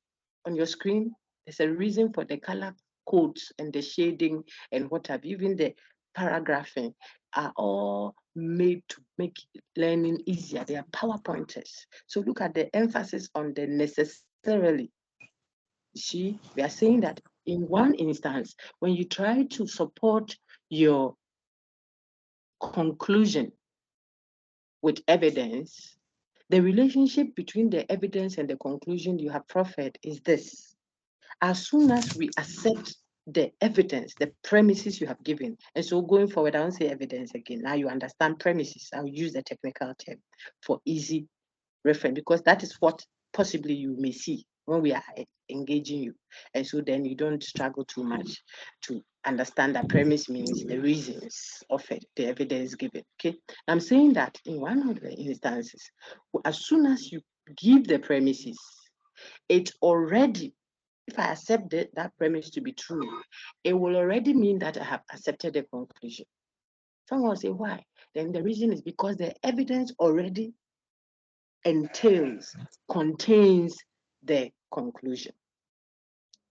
on your screen? There's a reason for the color codes and the shading and what have you, even the paragraphing are all made to make learning easier. They are power pointers. So look at the emphasis on the necessarily. See, we are saying that in one instance, when you try to support your conclusion with evidence, the relationship between the evidence and the conclusion you have proffered is this. As soon as we accept the evidence, the premises you have given, and so going forward, I won't say evidence again. Now you understand premises. I'll use the technical term for easy reference because that is what possibly you may see when we are engaging you. And so then you don't struggle too much to understand that premise means the reasons of it, the evidence given. Okay. I'm saying that in one of the instances, as soon as you give the premises, it already, if I accept that premise to be true, it will already mean that I have accepted the conclusion. Someone will say, why? Then the reason is because the evidence already contains the conclusion.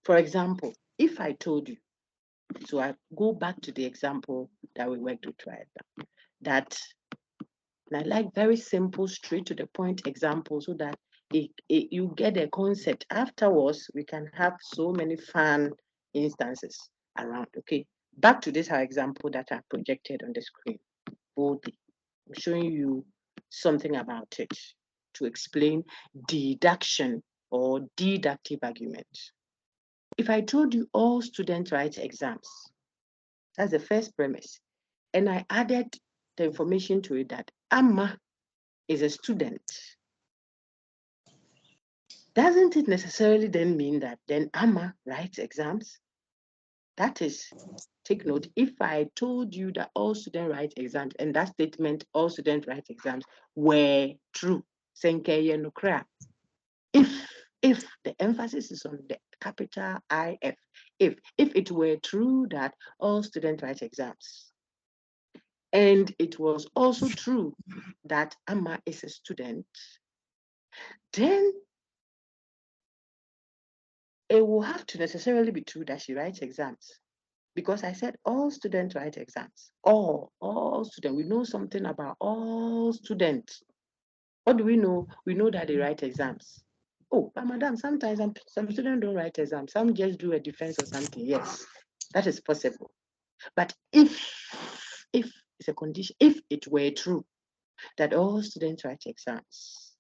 For example, if I told you, so I go back to the example that we worked with right now, that, and I like very simple, straight to the point example so that you get a concept. Afterwards, we can have so many fun instances around. Okay, back to this our example that I projected on the screen boldly. I'm showing you something about it to explain deduction or deductive argument. If I told you all students write exams, that's the first premise, and I added the information to it that Amma is a student, doesn't it necessarily then mean that then Amma writes exams? That is, take note, if I told you that all students write exams and that statement, all students write exams, were true, if the emphasis is on the capital IF. If it were true that all students write exams, and it was also true that Amma is a student, then it will have to necessarily be true that she writes exams. Because I said all students write exams. All students. We know something about all students. What do we know? We know that they write exams. Oh, but madam, sometimes some students don't write exams. Some just do a defense or something. Yes, that is possible. But if it's a condition, if it were true that all students write exams,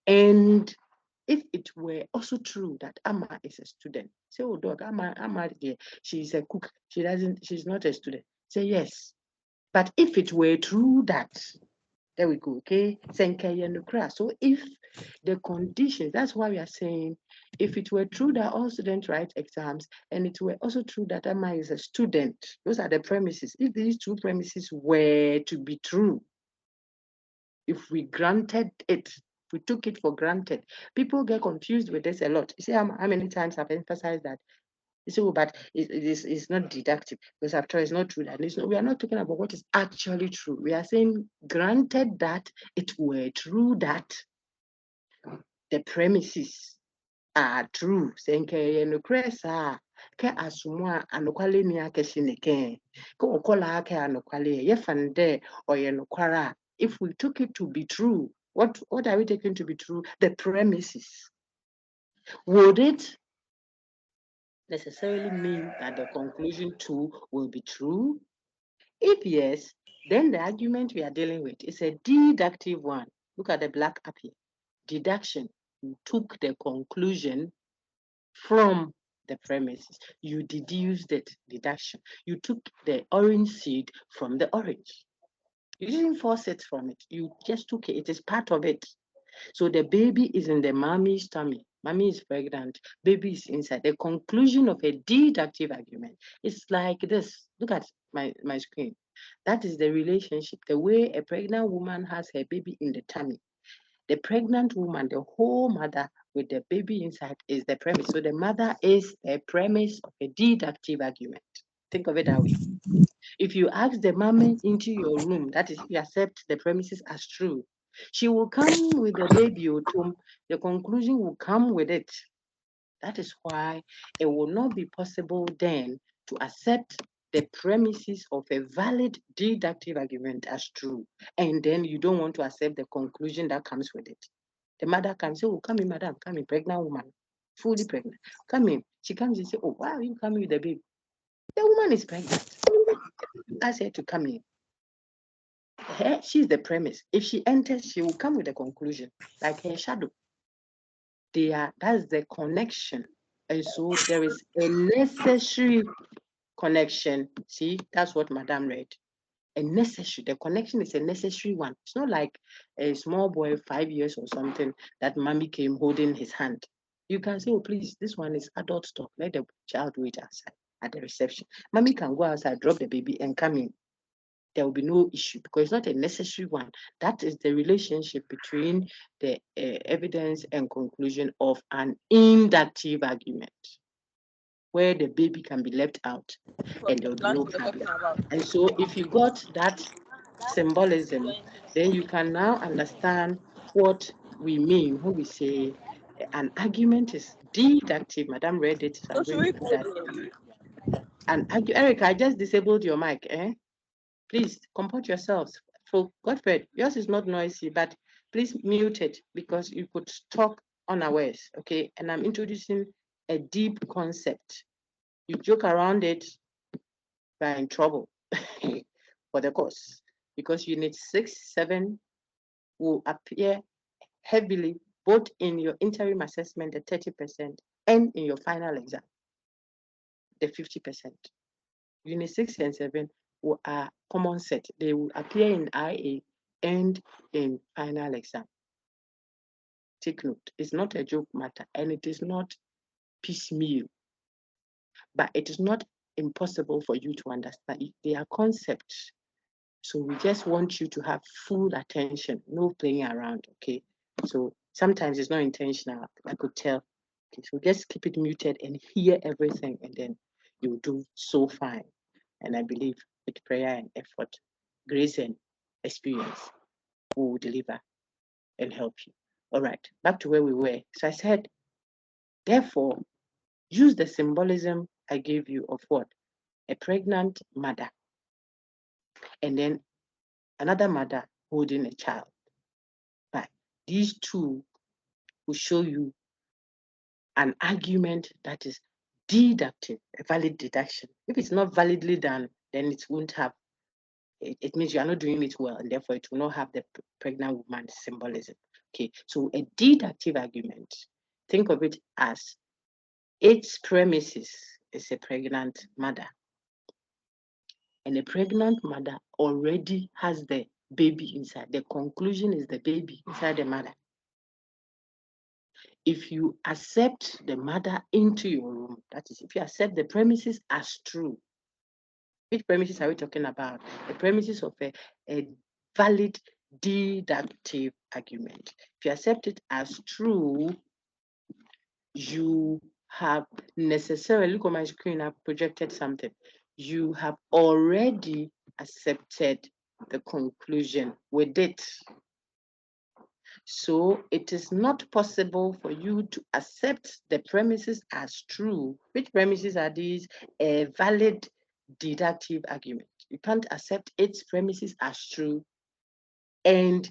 and if it were also true that Amma is a student, say, oh dog, Amma, yeah, she's a cook. She's not a student. Say yes. But if it were true that, there we go, okay? So if the conditions, that's why we are saying, if it were true that all students write exams, and it were also true that Amma is a student, those are the premises. If these two premises were to be true, if we granted it, we took it for granted. People get confused with this a lot. You see how many times I've emphasized that. You say, oh, but it's not deductive, because after all, it's not true that we are not talking about what is actually true. We are saying, granted that it were true that the premises are true. Saying no cresa ke asumwa anokwale ni akeshineke ko okola ake anokwale ye fande or no kwara. If we took it to be true, what are we taking to be true? The premises. Would it necessarily mean that the conclusion too will be true? If yes, then the argument we are dealing with is a deductive one. Look at the black up here. Deduction. You took the conclusion from the premises. You deduced it, deduction. You took the orange seed from the orange. You didn't force it from it. You just took it. It is part of it. So the baby is in the mommy's tummy. Mommy is pregnant. Baby is inside. The conclusion of a deductive argument is like this. Look at my screen. That is the relationship, the way a pregnant woman has her baby in the tummy. The pregnant woman, the whole mother with the baby inside, is the premise. So the mother is the premise of a deductive argument. Think of it that way. If you ask the mommy into your room, that is, if you accept the premises as true, she will come with the baby or tomb. The conclusion will come with it. That is why it will not be possible then to accept the premises of a valid deductive argument as true. And then you don't want to accept the conclusion that comes with it. The mother can say, oh, come in, madam, come in, pregnant woman, fully pregnant. Come in. She comes and say, oh, why are you coming with the baby? The woman is pregnant. Ask her to come in. She's the premise. If she enters, she will come with a conclusion, like her shadow. That's the connection. And so there is a necessary connection. See, that's what Madame read. The connection is a necessary one. It's not like a small boy, 5 years or something, that mommy came holding his hand. You can say, oh, please, this one is adult talk. Let the child wait outside at the reception. Mommy can go outside, drop the baby, and come in. There will be no issue because it's not a necessary one. That is the relationship between the evidence and conclusion of an inductive argument, where the baby can be left out and there will be no problem. And so if you got that symbolism, then you can now understand what we mean when we say an argument is deductive. Madam read it, so I'm going to put that for you. Eric, I just disabled your mic. Please comport yourselves. For Godfred, yours is not noisy, but please mute it because you could talk unawares, okay? And I'm introducing a deep concept. You joke around it, you're in trouble for the course because unit 6, 7 will appear heavily both in your interim assessment, the 30%, and in your final exam, the 50%. Unit 6 and 7 are common set. They will appear in IA and in final exam. Take note, it's not a joke matter and it is not piecemeal, but it is not impossible for you to understand. They are concepts. So we just want you to have full attention, no playing around, okay? So sometimes it's not intentional, I could tell. Okay, so just keep it muted and hear everything, and then you'll do so fine. And I believe with prayer and effort, grace and experience will deliver and help you. All right, back to where we were. So I said, therefore, use the symbolism I gave you of what? A pregnant mother, and then another mother holding a child. Right. These two will show you an argument that is deductive, a valid deduction. If it's not validly done, then it won't have, it means you are not doing it well, and therefore it will not have the pregnant woman symbolism. Okay, so a deductive argument, think of it as its premises is a pregnant mother. And a pregnant mother already has the baby inside. The conclusion is the baby inside the mother. If you accept the mother into your room, that is, if you accept the premises as true, which premises are we talking about? The premises of a valid deductive argument. If you accept it as true, you have necessarily, look on my screen, I've projected something. You have already accepted the conclusion with it. So it is not possible for you to accept the premises as true. Which premises are these? A valid deductive argument. You can't accept its premises as true, and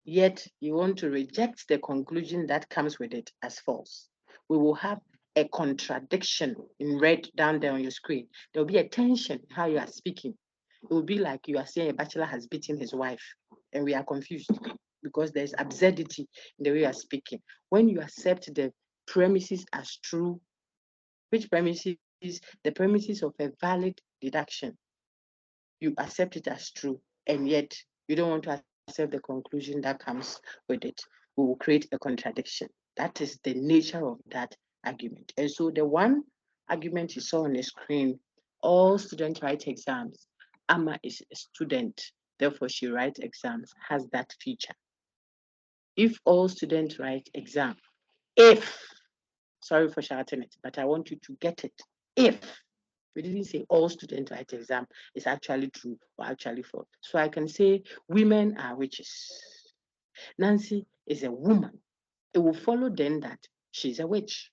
yet you want to reject the conclusion that comes with it as false. We will have a contradiction in red down there on your screen. There will be a tension in how you are speaking. It will be like you are saying a bachelor has beaten his wife, and we are confused because there's absurdity in the way you are speaking. When you accept the premises as true, which premises? The premises of a valid deduction. You accept it as true, and yet you don't want to accept the conclusion that comes with it. We will create a contradiction. That is the nature of that argument. And so the one argument you saw on the screen, all students write exams. Amma is a student, therefore she writes exams, has that feature. If all students write exam, if, sorry for shouting it, but I want you to get it. If we didn't say all students write exam, it's actually true or actually false. So I can say women are witches. Nancy is a woman. It will follow then that she's a witch.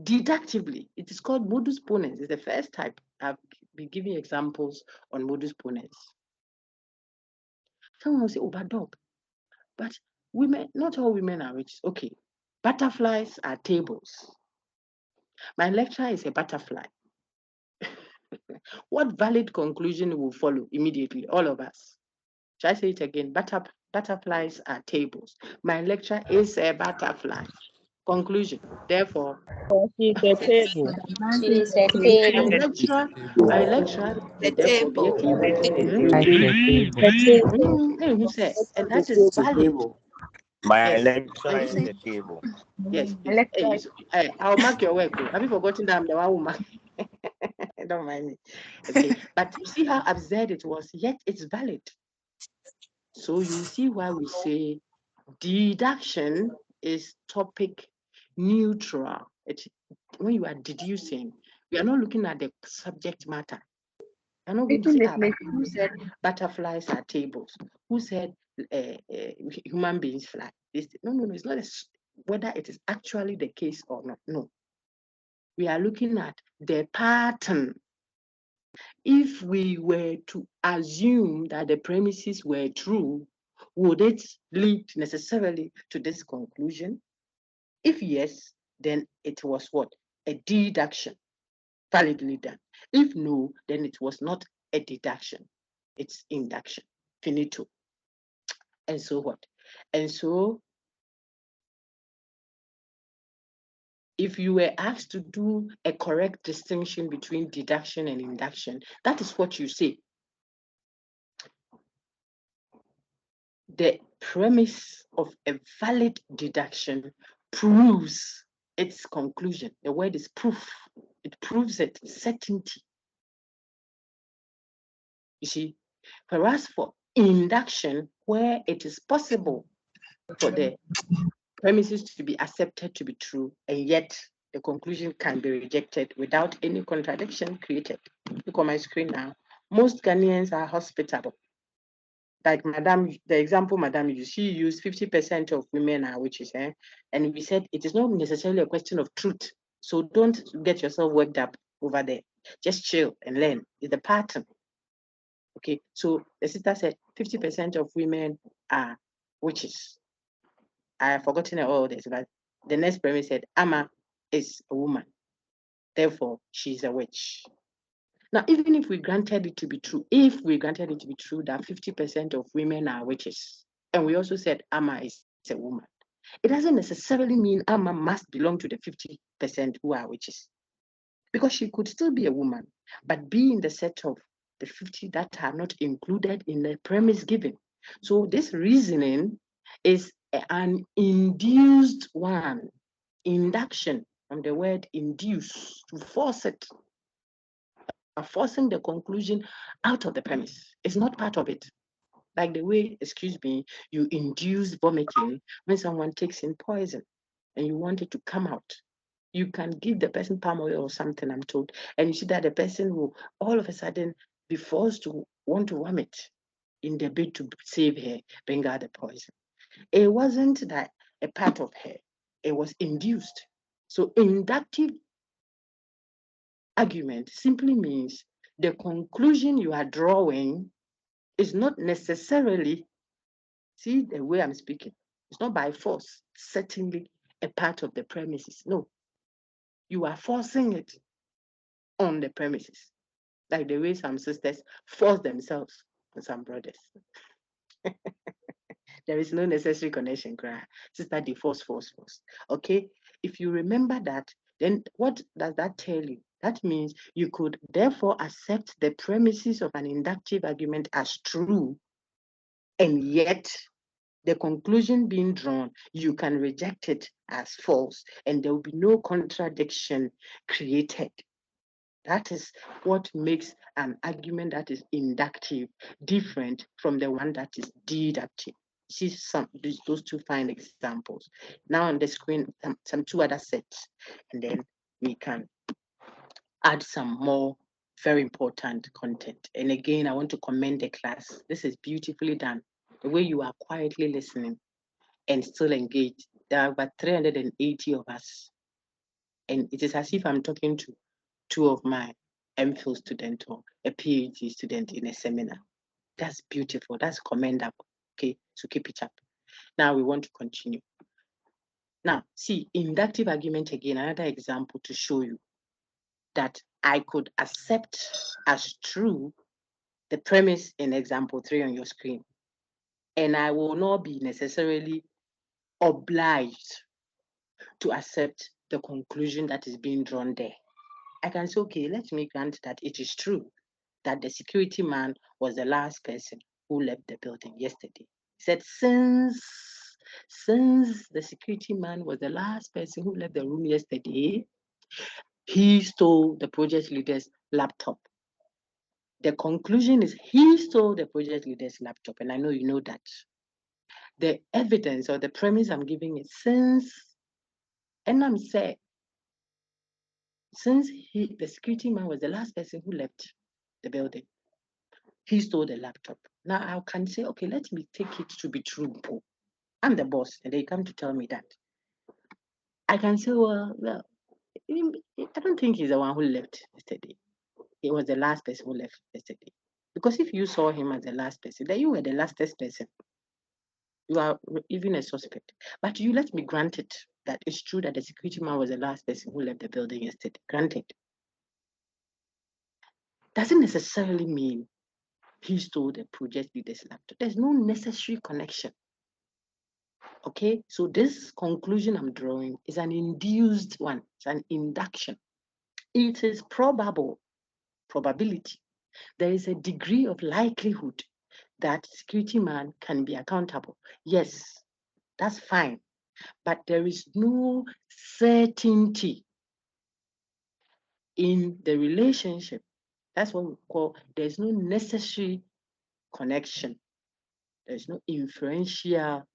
Deductively, it is called modus ponens. It's the first type. I've been giving examples on modus ponens. Someone will say, oh, but dog. But women, not all women are witches. Okay. Butterflies are tables. My lecturer is a butterfly. What valid conclusion will follow immediately? All of us. Shall I say it again? Butterflies are tables. My lecture is a butterfly. Conclusion. Therefore, She's a table. She's a table. my lecturer The will therefore be a table. table. A table. Hey, who said? And that is valid. My Yes. lecture And is the table. yes, please. Hey, I'll mark your work. Have you forgotten that I'm the one who mark? Don't mind me. Okay, but you see how absurd it was, yet it's valid. So you see why we say deduction is topic neutral. When you are deducing, we are not looking at the subject matter. I'm not going to say, who said butterflies are tables? Who said human beings fly? No, it's not whether it is actually the case or not. No. We are looking at the pattern. If we were to assume that the premises were true, would it lead necessarily to this conclusion? If yes, then it was what? A deduction, validly done. If no, then it was not a deduction. It's induction. Finito. And so what? And so if you were asked to do a correct distinction between deduction and induction, that is what you say. The premise of a valid deduction proves its conclusion. The word is proof. It proves it, certainty. You see, whereas for induction, where it is possible for the premises to be accepted to be true, and yet the conclusion can be rejected without any contradiction created. Look on my screen now. Most Ghanaians are hospitable. Like Madam, the example Madam used, she used 50% of women are witches, and we said it is not necessarily a question of truth. So don't get yourself worked up over there. Just chill and learn. It's the pattern. Okay, so the sister said 50% of women are witches. I have forgotten all this, but the next premise said Amma is a woman, therefore she's a witch. Now, even if we granted it to be true, that 50% of women are witches, and we also said Amma is a woman, it doesn't necessarily mean Amma must belong to the 50% who are witches, because she could still be a woman, but be in the set of the 50 that are not included in the premise given. So this reasoning is an induced one. Induction, from the word induce, to force it. Forcing the conclusion out of the premise. It's not part of it. Like the way, excuse me, you induce vomiting when someone takes in poison and you want it to come out. You can give the person palm oil or something, I'm told, and you see that the person will all of a sudden be forced to want to vomit in the bid to save her, bring out the poison. It wasn't that a part of her, it was induced. So inductive argument simply means the conclusion you are drawing is not necessarily, see the way I'm speaking, it's not by force, certainly a part of the premises. No, you are forcing it on the premises, like the way some sisters force themselves on some brothers. There is no necessary connection, cry. Sister, they force. Okay, if you remember that, then what does that tell you? That means you could therefore accept the premises of an inductive argument as true, and yet the conclusion being drawn, you can reject it as false, and there will be no contradiction created. That is what makes an argument that is inductive different from the one that is deductive. See those two fine examples. Now on the screen, some two other sets, and then we can add some more very important content. And again, I want to commend the class. This is beautifully done. The way you are quietly listening and still engaged. There are about 380 of us. And it is as if I'm talking to two of my MPhil students or a PhD student in a seminar. That's beautiful. That's commendable. Okay, so keep it up. Now we want to continue. Now, see, inductive argument again, another example to show you that I could accept as true the premise in example 3 on your screen, and I will not be necessarily obliged to accept the conclusion that is being drawn there. I can say, okay, let me grant that it is true that the security man was the last person who left the building yesterday. He said, since the security man was the last person who left the room yesterday, he stole the project leader's laptop. The conclusion is he stole the project leader's laptop, and I know you know that. The evidence or the premise I'm giving is since the security man was the last person who left the building, he stole the laptop. Now I can say, okay, let me take it to be true. I'm the boss, and they come to tell me that. I can say, well, I don't think he's the one who left yesterday. He was the last person who left yesterday. Because if you saw him as the last person, then you were the lastest person. You are even a suspect. But you let me grant it that it's true that the security man was the last person who left the building yesterday. Granted. Doesn't necessarily mean he stole the project leader's laptop. There's no necessary connection. Okay, so this conclusion I'm drawing is an induced one. It's an induction. It is probability. There is a degree of likelihood that security man can be accountable. Yes, that's fine. But there is no certainty in the relationship. That's what we call, there's no necessary connection. There's no inferential,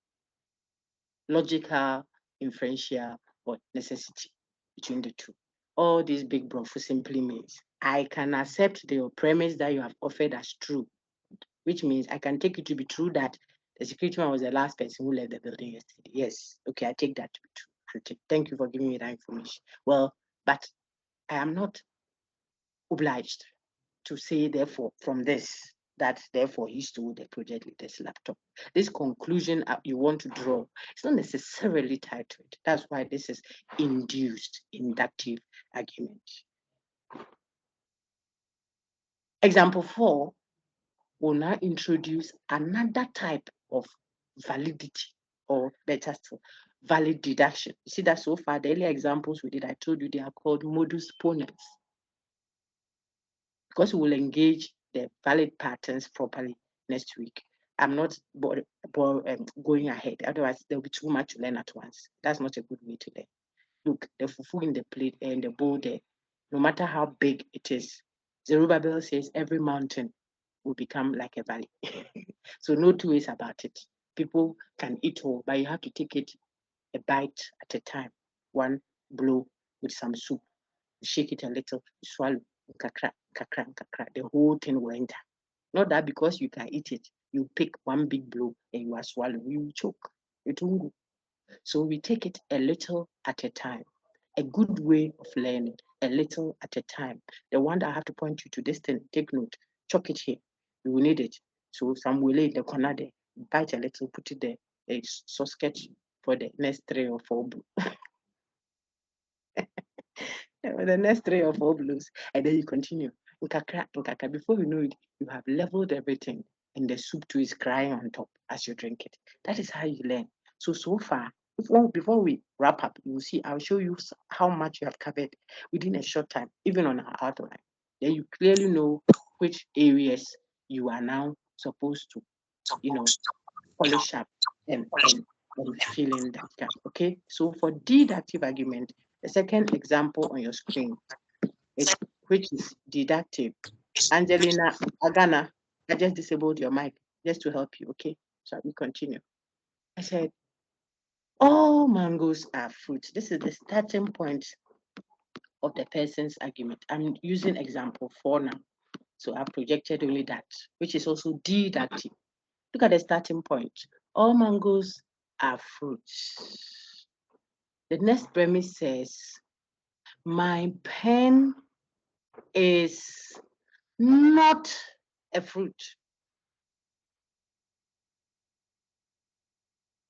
logical inferential or necessity between the two. All this big brofu simply means I can accept the premise that you have offered as true, which means I can take it to be true that the security man was the last person who left the building yesterday. Yes, okay, I take that to be true. Thank you for giving me that information. Well, but I am not obliged to say, therefore, from this, that therefore he stole the project leader's laptop. This conclusion you want to draw, it's not necessarily tied to it. That's why this is induced, inductive argument. Example 4 will now introduce another type of validity, or better still, valid deduction. You see that so far, the earlier examples we did, I told you they are called modus ponens. Because we will engage the valid patterns properly next week. I'm not going ahead. Otherwise, there'll be too much to learn at once. That's not a good way to learn. Look, the fufu in the plate and the bowl there, no matter how big it is, Zerubbabel says every mountain will become like a valley. So no two ways about it. People can eat all, but you have to take it a bite at a time. One blow with some soup, shake it a little, swallow, kakra, kakra, kakra. The whole thing will enter. Not that because you can eat it, you pick one big blow and you are swallowing, you will choke. It won't go. So we take it a little at a time. A good way of learning, a little at a time. The one that I have to point you to this thing, take note, chuck it here. You will need it. So some will lay in the corner there, bite a little, put it there, a sauce sketch for the next 3 or 4 blows. The next 3 or 4 blows, and then you continue. Before you know it, you have leveled everything, and the soup too is crying on top as you drink it. That is how you learn. So far, before we wrap up, you will see, I'll show you how much you have covered within a short time, even on our outline. Then you clearly know which areas you are now supposed to, polish up and fill in that gap. Okay, so for deductive argument, the second example on your screen, which is deductive. Angelina Agana, I just disabled your mic just to help you. Okay, so we continue. I said, all mangoes are fruit. This is the starting point of the person's argument. I'm using example 4 now. So I've projected only that, which is also deductive. Look at the starting point. All mangoes are fruits. The next premise says, my pen is not a fruit.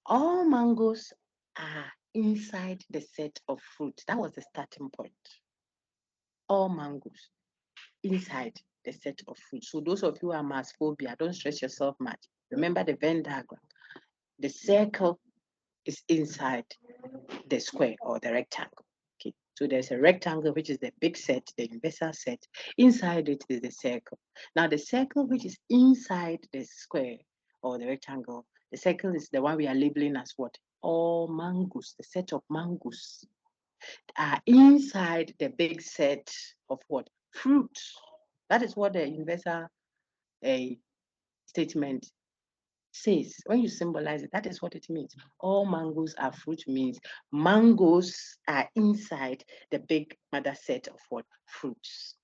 All mangoes are inside the set of fruit. That was the starting point. All mangoes inside the set of fruit. So those of you who are mass phobia, don't stress yourself much. Remember the Venn diagram. The circle is inside the square or the rectangle. Okay, so there's a rectangle, which is the big set, the universal set. Inside it is the circle. Now the circle which is inside the square or the rectangle, the circle is the one we are labeling as what? All mangoes, the set of mangoes are inside the big set of what? Fruit. That is what the universal statement says. When you symbolize it, that is what it means. All mangoes are fruit means mangoes are inside the big mother set of what? Fruits.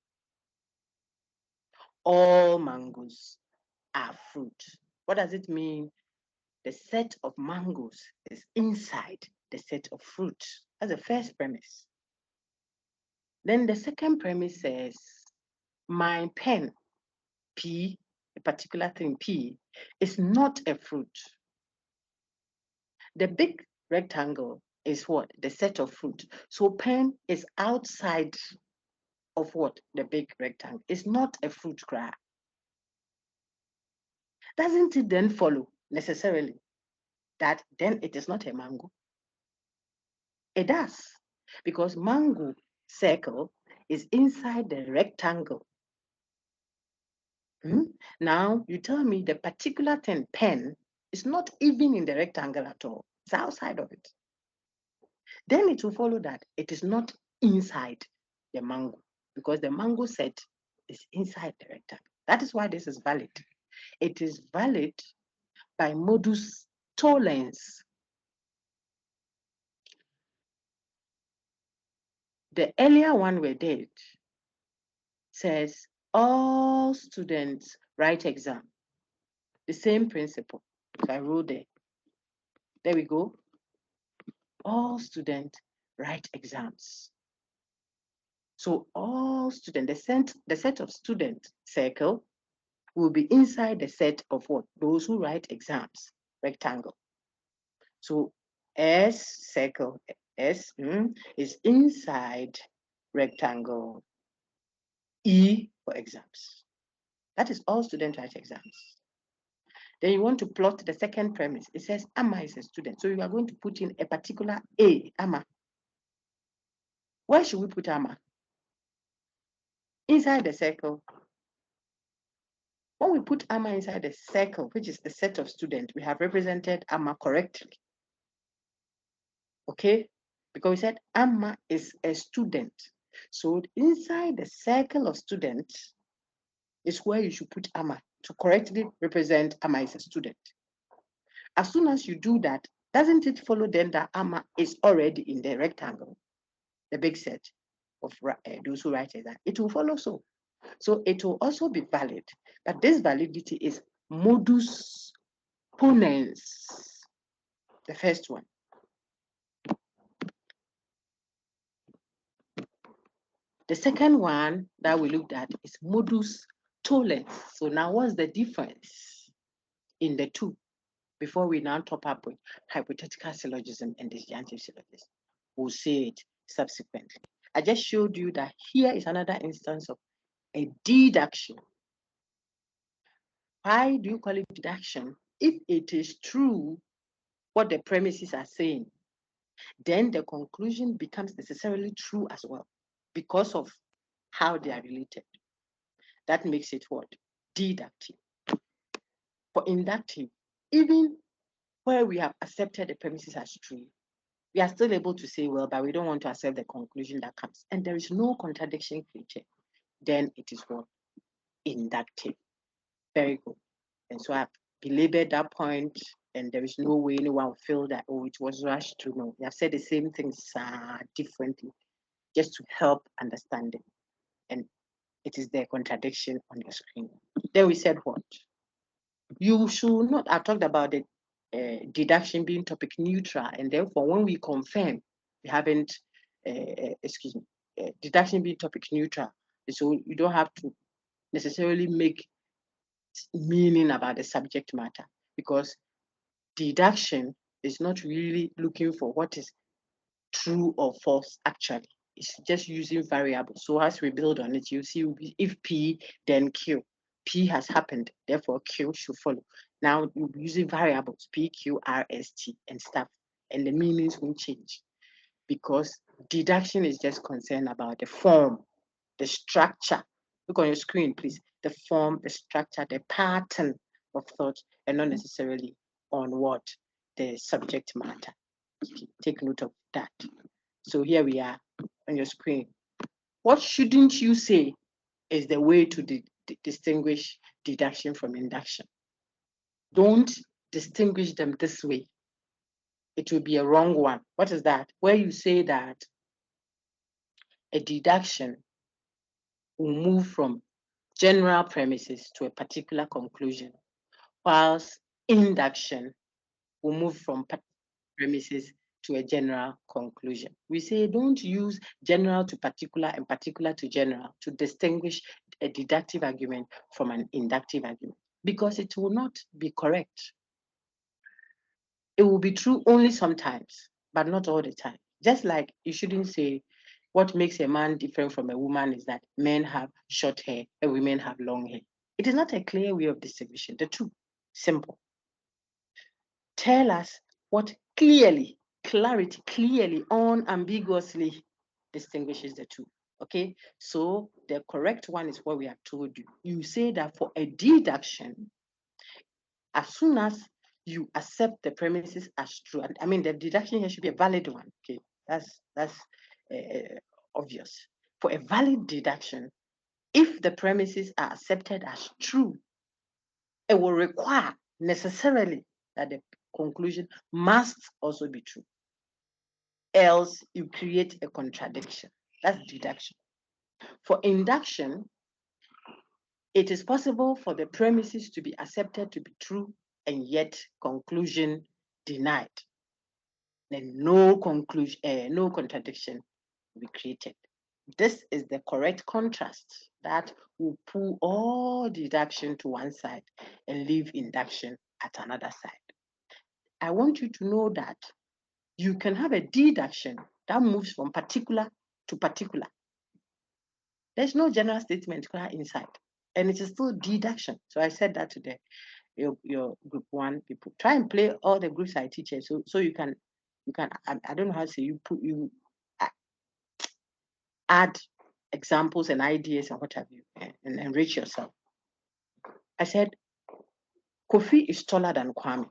All mangoes are fruit. What does it mean? The set of mangoes is inside the set of fruit. That's the first premise. Then the second premise says, my pen, P, a particular thing, P, is not a fruit. The big rectangle is what? The set of fruit. So pen is outside of what? The big rectangle. It's not a fruit cry. Doesn't it then follow necessarily that then it is not a mango? It does, because mango circle is inside the rectangle. Now you tell me the particular thing, pen, is not even in the rectangle at all. It's outside of it. Then it will follow that it is not inside the mango, because the mango set is inside the rectangle. That is why this is valid. It is valid by modus tollens. The earlier one we did says all students write exam. The same principle. So I wrote there. There we go. All students write exams. So all students, the set of student circle will be inside the set of what? Those who write exams, rectangle. So S circle, S is inside rectangle E for exams. That is all students write exams. Then you want to plot the second premise. It says Amma is a student. So you are going to put in a particular A, Amma. Where should we put Amma? Inside the circle. When we put Amma inside the circle, which is the set of students, we have represented Amma correctly. Okay? Because we said Amma is a student. So inside the circle of students is where you should put Amma to correctly represent Amma as a student. As soon as you do that, doesn't it follow then that Amma is already in the rectangle, the big set of those who write exam? It will follow so. So it will also be valid, but this validity is modus ponens, the first one. The second one that we looked at is modus tollens. So now what's the difference in the two before we now top up with hypothetical syllogism and disjunctive syllogism? We'll see it subsequently. I just showed you that here is another instance of a deduction. Why do you call it deduction? If it is true what the premises are saying, then the conclusion becomes necessarily true as well because of how they are related. That makes it what? Deductive. For inductive, even where we have accepted the premises as true, we are still able to say, well, but we don't want to accept the conclusion that comes. And there is no contradiction feature. Then it is what? Inductive. Very good. And so I've belabored that point, and there is no way anyone will feel that, oh, it was rushed to know. We have said the same things differently, just to help understanding. And it is the contradiction on your screen. Then we said what? You should not, I've talked about the deduction being topic neutral, and therefore when we confirm, we haven't, deduction being topic neutral. So you don't have to necessarily make meaning about the subject matter, because deduction is not really looking for what is true or false actually. It's just using variables. So as we build on it, you see if P, then Q. P has happened, therefore Q should follow. Now you'll be using variables, P, Q, R, S, T, and stuff, and the meanings won't change, because deduction is just concerned about the form, the structure. Look on your screen, please. The form, the structure, the pattern of thought, and not necessarily on what? The subject matter. Okay, take note of that. So here we are on your screen. What shouldn't you say is the way to distinguish deduction from induction? Don't distinguish them this way. It will be a wrong one. What is that? Where you say that a deduction will move from general premises to a particular conclusion, whilst induction will move from premises to a general conclusion. We say don't use general to particular and particular to general to distinguish a deductive argument from an inductive argument, because it will not be correct. It will be true only sometimes, but not all the time. Just like you shouldn't say what makes a man different from a woman is that men have short hair and women have long hair. It is not a clear way of distinguishing the two. Simple. Tell us what clearly, unambiguously distinguishes the two. Okay, so the correct one is what we have told you. You say that for a deduction, as soon as you accept the premises as true, I mean the deduction here should be a valid one. Okay, that's obvious. For a valid deduction, if the premises are accepted as true, it will require necessarily that the conclusion must also be true. Else you create a contradiction. That's deduction. For induction, it is possible for the premises to be accepted to be true and yet conclusion denied. Then no conclusion, no contradiction will be created. This is the correct contrast that will pull all deduction to one side and leave induction at another side. I want you to know that you can have a deduction that moves from particular to particular. There's no general statement inside, and it is still deduction. So I said that today. Your group one people try and play all the groups I teach you, so you can I don't know how to say, you add examples and ideas and what have you, and enrich yourself. I said Kofi is taller than Kwame,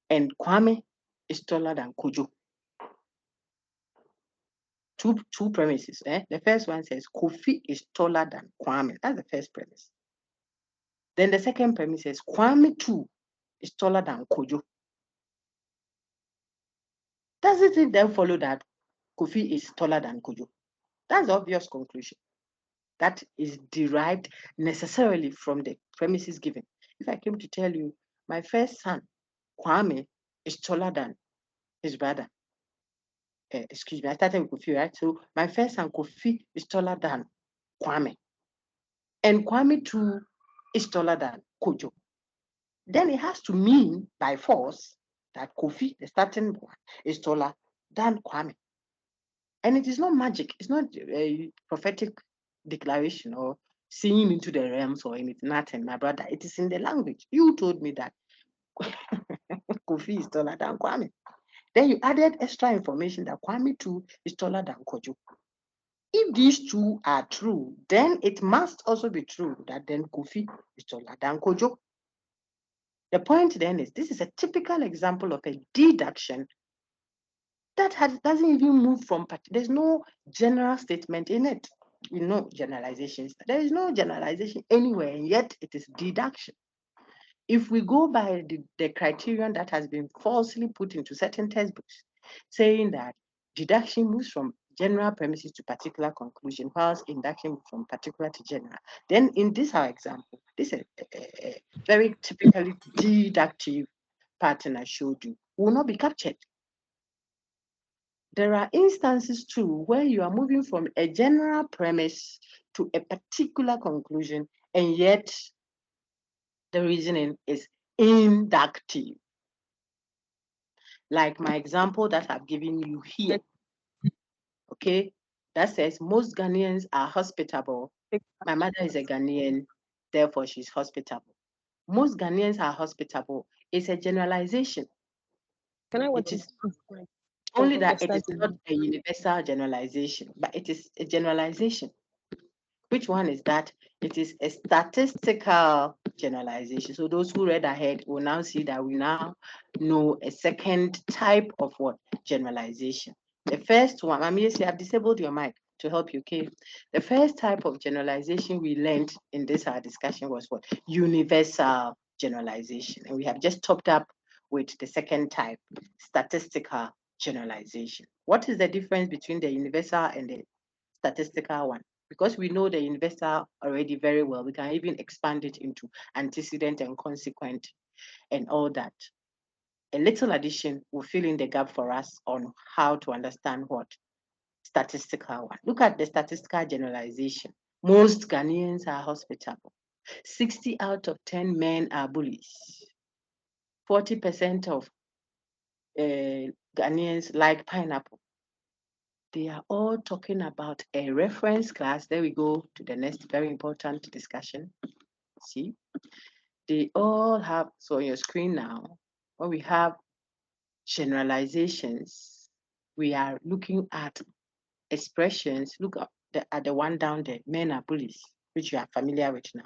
and Kwame is taller than Kojo. Two premises. The first one says Kofi is taller than Kwame. That's the first premise. Then the second premise says Kwame too is taller than Kojo. Does it then follow that Kofi is taller than Kojo? That's the obvious conclusion. That is derived necessarily from the premises given. If I came to tell you, my first son, Kwame, is taller than his brother. Excuse me, I started with Kofi, right? So my first son, Kofi, is taller than Kwame. And Kwame too is taller than Kojo. Then it has to mean by force that Kofi, the starting one, is taller than Kwame. And it is not magic. It's not a prophetic declaration or seeing into the realms or anything. Nothing, my brother. It is in the language. You told me that Kofi is taller than Kwame. Then you added extra information that Kwame too is taller than Kojo. If these two are true, then it must also be true that then Kofi is taller than Kojo. The point then is, this is a typical example of a deduction that doesn't even move from, there's no general statement in it. You know, generalizations. There is no generalization anywhere, and yet it is deduction. If we go by the criterion that has been falsely put into certain textbooks, saying that deduction moves from general premises to particular conclusion, whilst induction moves from particular to general, then in this our example, this is a very typically deductive pattern I showed you, will not be captured. There are instances too where you are moving from a general premise to a particular conclusion, and yet the reasoning is inductive. Like my example that I've given you here. Okay, that says most Ghanaians are hospitable. My mother is a Ghanaian, therefore she's hospitable. Most Ghanaians are hospitable. It's a generalization. Can I It is only that it is not a universal generalization, but it is a generalization. Which one is that? It is a statistical generalization. So those who read ahead will now see that we now know a second type of what? Generalization. The first one, I mean, I've disabled your mic to help you, okay? The first type of generalization we learned in this our discussion was what? Universal generalization. And we have just topped up with the second type, statistical generalization. What is the difference between the universal and the statistical one? Because we know the universal already very well, we can even expand it into antecedent and consequent and all that. A little addition will fill in the gap for us on how to understand what statistical one. Look at the statistical generalization. Most Ghanaians are hospitable. 60 out of 10 men are bullies. 40% of Ghanaians like pineapple. They are all talking about a reference class. There we go to the next very important discussion. See, they all have, so on your screen now, when we have generalizations, we are looking at expressions. Look at the one down there, men are bullies, which you are familiar with now.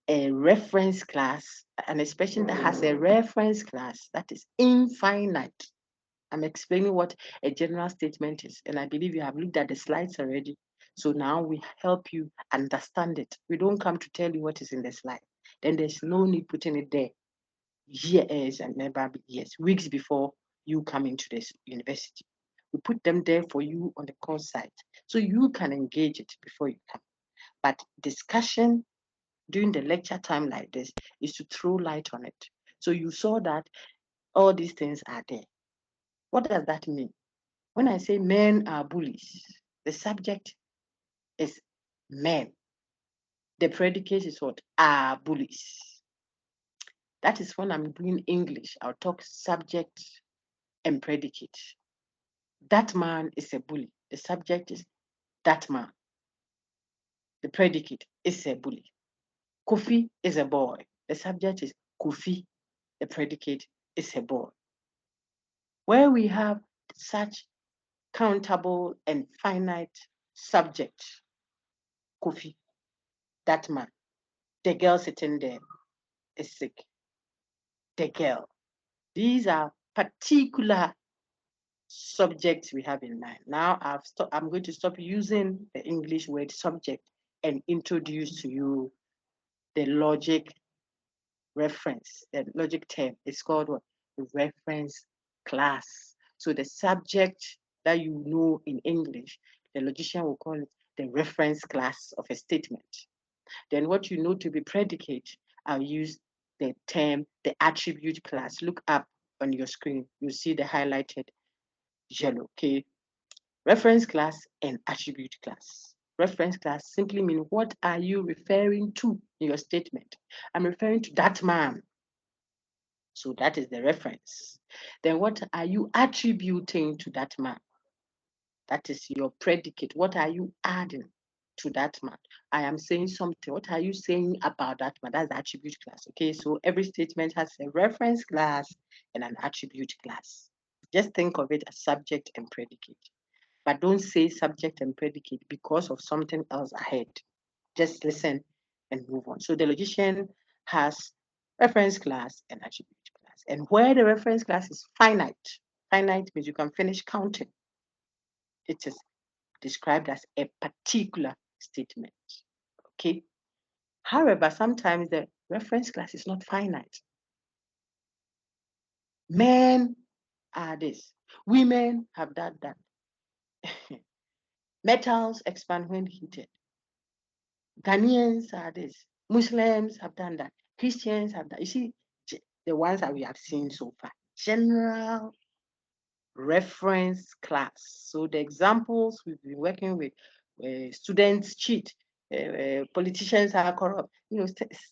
A reference class, an expression that has a reference class that is infinite. I'm explaining what a general statement is, and I believe you have looked at the slides already. So now we help you understand it. We don't come to tell you what is in the slide. Then there's no need putting it there years and never years, weeks before you come into this university. We put them there for you on the course site so you can engage it before you come. But discussion during the lecture time like this is to throw light on it. So you saw that all these things are there. What does that mean? When I say men are bullies, the subject is men. The predicate is what? Are bullies. That is when I'm doing English. I'll talk subject and predicate. That man is a bully. The subject is that man. The predicate is a bully. Kofi is a boy. The subject is Kofi. The predicate is a boy. Where we have such countable and finite subject, Kofi, that man. The girl sitting there is sick. The girl. These are particular subjects we have in mind. Now I'm going to stop using the English word subject and introduce to you the logic reference. The logic term is called what? The reference class. So the subject that you know in English, the logician will call it the reference class of a statement. Then what you know to be predicate, I'll use the term, the attribute class. Look up on your screen, you see the highlighted yellow, okay? Reference class and attribute class. Reference class simply means what are you referring to in your statement? I'm referring to that man. So that is the reference. Then what are you attributing to that man? That is your predicate. What are you adding to that man? I am saying something. What are you saying about that man? That's the attribute class. Okay, so every statement has a reference class and an attribute class. Just think of it as subject and predicate. But don't say subject and predicate because of something else ahead. Just listen and move on. So the logician has reference class and attribute class. And where the reference class is finite, finite means you can finish counting. It is described as a particular statement. Okay. However, sometimes the reference class is not finite. Men are this. Women have done that. Metals expand when heated. Ghanaians are this. Muslims have done that. Christians have done. You see, the ones that we have seen so far. General reference class. So the examples we've been working with, students cheat, politicians are corrupt,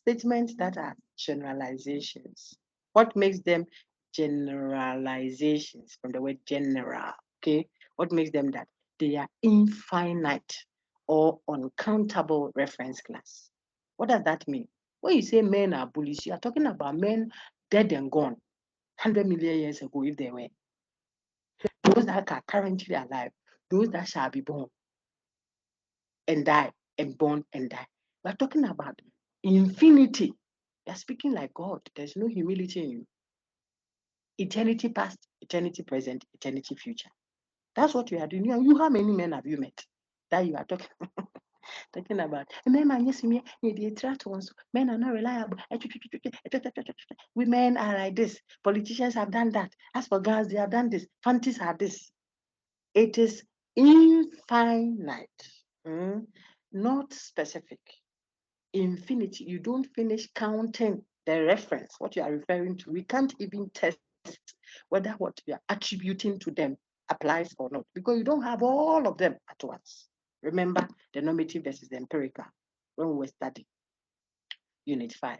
statements that are generalizations. What makes them generalizations from the word general, okay? What makes them that? They are infinite or uncountable reference class. What does that mean? When you say men are bullies, you are talking about men dead and gone 100 million years ago if they were. Those that are currently alive, those that shall be born and die, and born and die. We're talking about infinity. You're speaking like God. There's no humility in you. Eternity past, eternity present, eternity future. That's what you are doing. You, how many men have you met that you are talking talking about? Men are not reliable. Women are like this. Politicians have done that. As for girls, they have done this. Fancies are this. It is infinite, not specific. Infinity. You don't finish counting the reference, what you are referring to. We can't even test whether what you are attributing to them applies or not, because you don't have all of them at once. Remember the normative versus the empirical when we were studying Unit 5.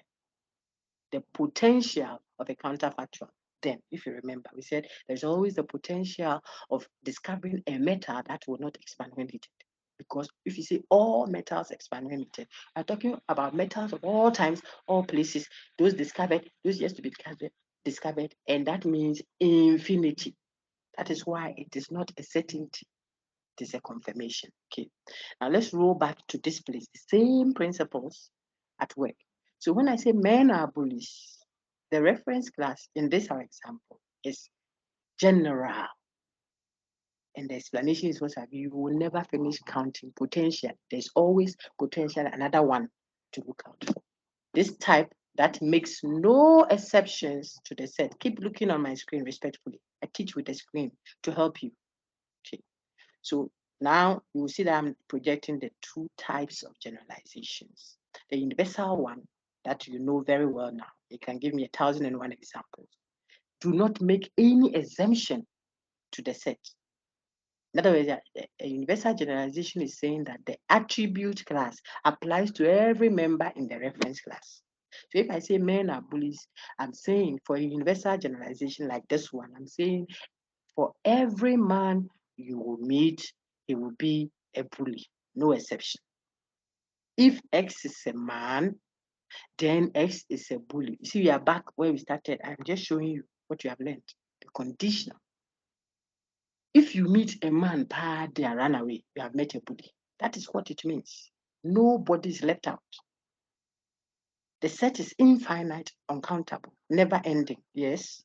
The potential of a counterfactual. Then, if you remember, we said there's always the potential of discovering a metal that will not expand when heated. Because if you say all metals expand when heated, I'm talking about metals of all times, all places, those discovered, those yet to be discovered, and that means infinity. That is why it is not a certainty, it is a confirmation. Okay. Now let's roll back to this place, the same principles at work. So when I say men are bullies, the reference class in this our example is general. And the explanation is what you will never finish counting potential. There's always potential, another one to look out for. This type that makes no exceptions to the set. Keep looking on my screen respectfully. I teach with the screen to help you. So now you will see that I'm projecting the two types of generalizations. The universal one that you know very well now. You can give me 1,001 examples. Do not make any exemption to the set. In other words, a universal generalization is saying that the attribute class applies to every member in the reference class. So if I say men are bullies, I'm saying for a universal generalization like this one, I'm saying for every man you will meet, he will be a bully, no exception. If X is a man, then X is a bully. You see, we are back where we started. I'm just showing you what you have learned, the conditional. If you meet a man, they run away, you have met a bully. That is what it means. Nobody is left out. The set is infinite, uncountable, never ending. Yes.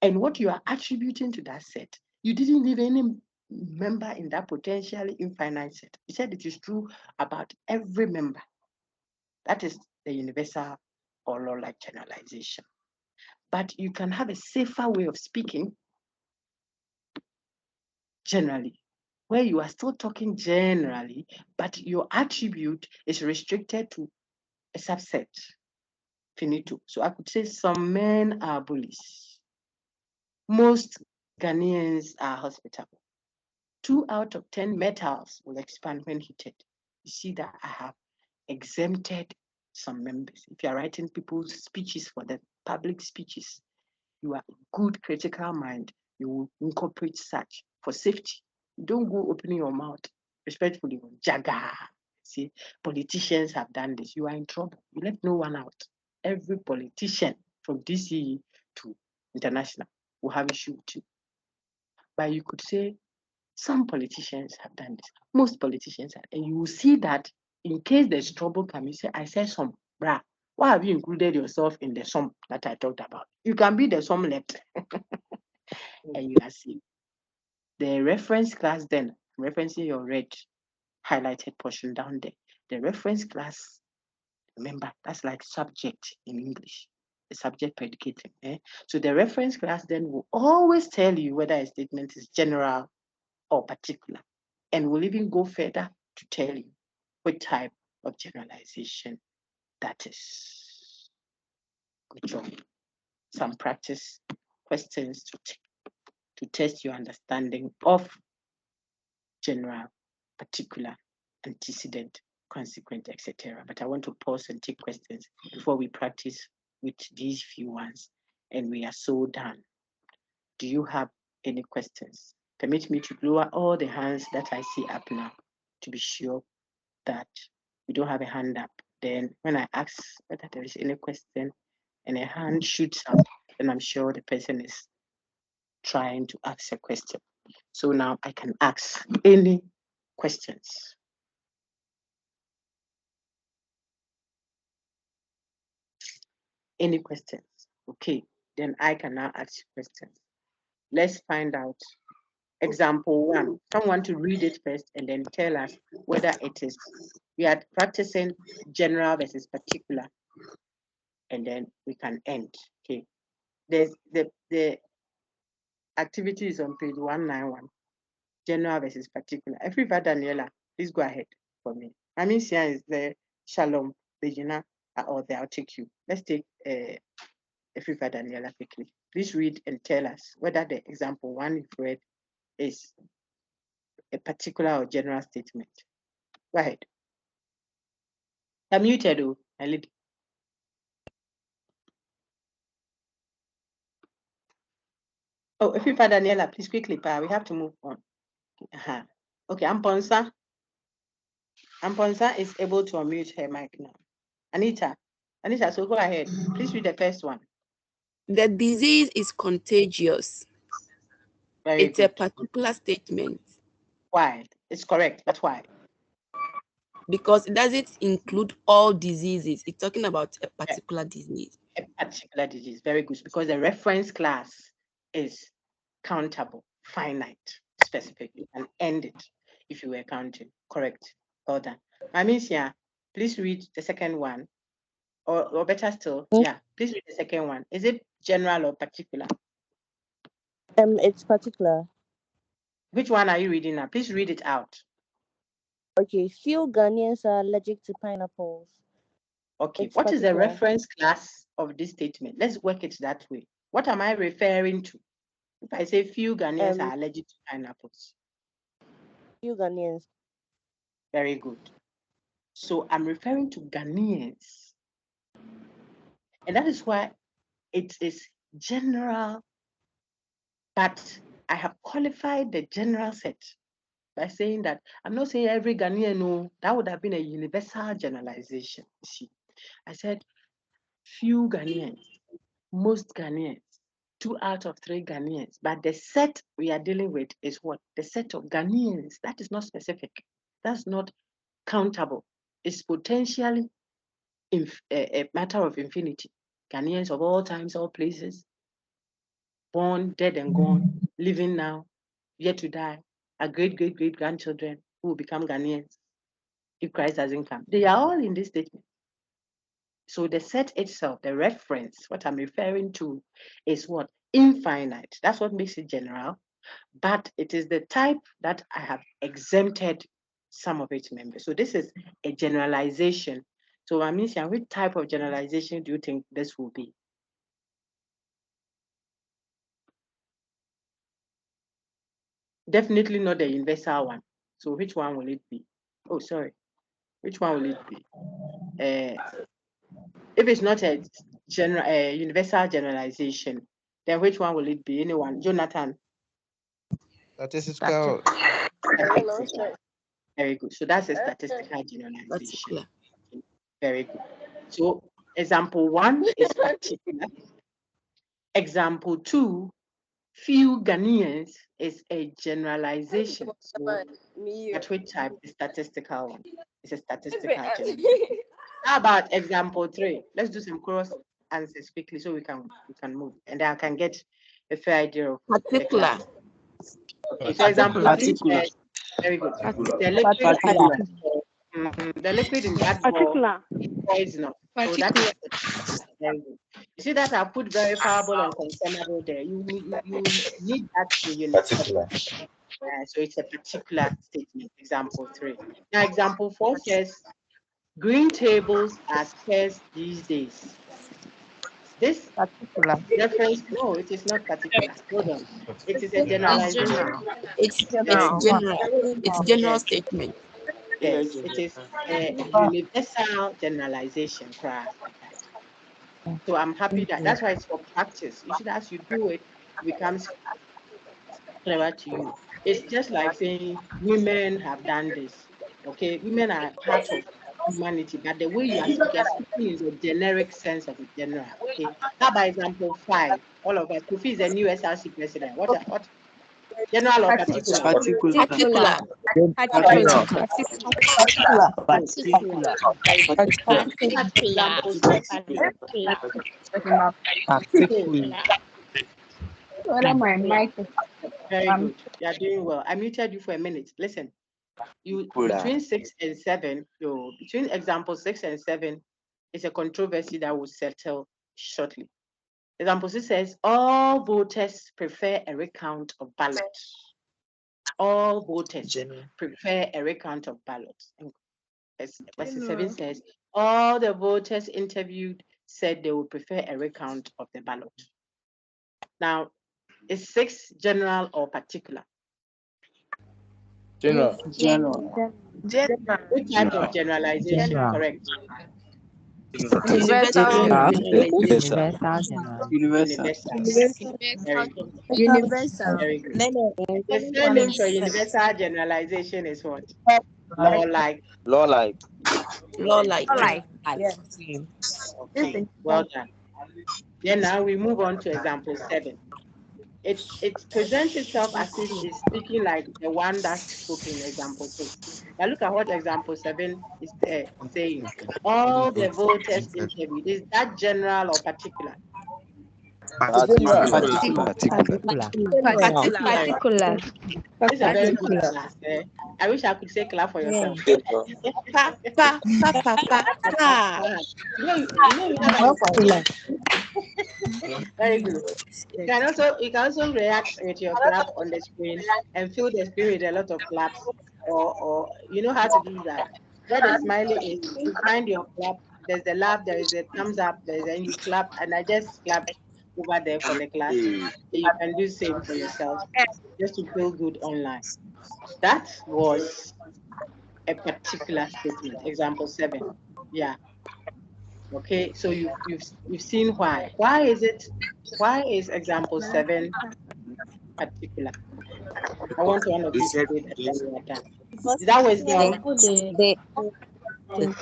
And what you are attributing to that set, you didn't leave any member in that potentially infinite set. You said it is true about every member. That is the universal or law-like generalization. But you can have a safer way of speaking generally, where you are still talking generally, but your attribute is restricted to a subset. Finito. So I could say some men are bullies. Most Ghanaians are hospitable. 2 out of 10 metals will expand when heated. You see that I have exempted some members. If you are writing people's speeches for the public speeches, you are a good critical mind. You will incorporate such for safety. Don't go opening your mouth respectfully. Jaga. See, politicians have done this. You are in trouble. You let no one out. Every politician from DC to international will have issue with you. But you could say some politicians have done this. Most politicians have. And you will see that in case there's trouble coming, you say, I said some, brah. Why have you included yourself in the sum that I talked about? You can be the sum left. And you are seeing the reference class then, referencing your red highlighted portion down there. The reference class, remember, that's like subject in English, the subject predicate. So the reference class then will always tell you whether a statement is general or particular, and will even go further to tell you what type of generalization that is. Good job. Some practice questions to test your understanding of general, particular, antecedent, consequent, etc. But I want to pause and take questions before we practice with these few ones, and we are so done. Do you have any questions? Permit me to lower all the hands that I see up now to be sure that we don't have a hand up. Then when I ask whether there is any question and a hand shoots up, then I'm sure the person is trying to ask a question. So now I can ask any questions. Any questions? Okay, then I can now ask questions. Let's find out. Example 1. Someone to read it first and then tell us whether it is. We are practicing general versus particular, and then we can end. Okay. There's the activity is on page 191. General versus particular. Everybody, Daniela, please go ahead for me. Sia is there. Shalom, Regina, or there. I'll take you. Let's take everybody, Daniela, quickly. Please read and tell us whether the example 1 you've read is a particular or general statement. Go ahead. I'm muted, my lady. Oh, everybody, Daniela, please quickly, Pa. We have to move on. Okay, Amponsa. Amponsa is able to unmute her mic now. Anita, so go ahead. Please read the first one. The disease is contagious. It's good. A particular statement. Why? It's correct, but why? Because it doesn't include all diseases. It's talking about a particular disease. A particular disease. Very good. Because the reference class is countable, finite, specific. You can end it if you were counting. Correct. Well done. Amicia, please read the second one. Or better still, please read the second one. Is it general or particular? It's particular. Which one are you reading now? Please read it out. Okay, few Ghanaians are allergic to pineapples. Okay, It's what is the particular. reference class of this statement? Let's work it that way. What am I referring to? If I say few Ghanaians are allergic to pineapples. Few Ghanaians. Very good. So I'm referring to Ghanaians. And that is why it is general, but I have qualified the general set by saying that I'm not saying every Ghanaian, no, that would have been a universal generalization. You see, I said few Ghanaians, most Ghanaians, 2 out of 3 Ghanaians. But the set we are dealing with is what? The set of Ghanaians. That is not specific. That's not countable. It's potentially a matter of infinity. Ghanaians of all times, all places, born, dead and gone, living now, yet to die, our great grandchildren who will become Ghanaians if Christ doesn't come. They are all in this statement. So the set itself, the reference, what I'm referring to is what? Infinite. That's what makes it general. But it is the type that I have exempted some of its members. So this is a generalization. So Amicia, which type of generalization do you think this will be? Definitely not the universal one. So which one will it be? Oh, sorry. Which one will it be? If it's not a universal generalization, then which one will it be? Anyone? Jonathan? Statistical. Statistical. Very good. So that's a statistical generalization. Particular. Very good. So example 1 is particular. Example 2, few Ghanaians, is a generalization. So at which type? The statistical one. It's a statistical generalization. How about example 3? Let's do some cross answers quickly so we can move, and then I can get a fair idea of the Particular. class. Okay, so example 3 says, very good. The liquid in that ball is poisonous. So that is very good. You see that I put verifiable and consumable there. You need that in unit 7. So it's a particular statement. Example 3. Now example 4 says, green tables are scarce these days. This reference, no, it is not particular. Hold on. It is a generalization. It's general. It's general Yes, statement. yes, it is a universal generalization. So I'm happy that's why it's for practice. You should, as you do it, it becomes clearer to you. It's just like saying women have done this. Okay, women are part of humanity, but the way you are speaking is a generic sense of a general. Okay. Now, by example 5, all of us, Kofi is the new SRC president. What general or particular? Particular. Particular. Particular. Example 6. Very good. You are doing well. I muted you for a minute. Listen, you between 6 and 7, between example 6 and 7 is a controversy that will settle shortly. Example 6 says, all voters prefer a recount of ballots. All voters prefer a recount of ballots. And verse 7 says, all the voters interviewed said they would prefer a recount of the ballot. Now, is 6 general or particular? General. Which type of generalization? Correct. Universal generalization. Universal. Very good. Very good. The surname for universal generalization is what? Law-like. Law-like. Law-like. Okay, well done. Then now we move on to example 7. It presents itself as if it's speaking like the one that spoke in example 6. Now look at what example 7 is saying. All the voters interviewed. Is that general or particular? Particular. Particular. It's a very good class. I wish I could say clap for yourself. Pa, pa, pa, pa, pa, pa. You have an very good. You can also react with your clap on the screen and fill the screen with a lot of claps, or you know how to do that. Where the smiley is, you find your clap. There's the laugh, there is a thumbs up, and you clap, and I just clapped over there for the class. So you can do the same for yourself, just to feel good online. That was a particular statement. Example 7. Yeah. Okay. So you've seen why. Why is example 7 particular? I want one of you to say that when we are done. Is that wisdom? Vote Okay,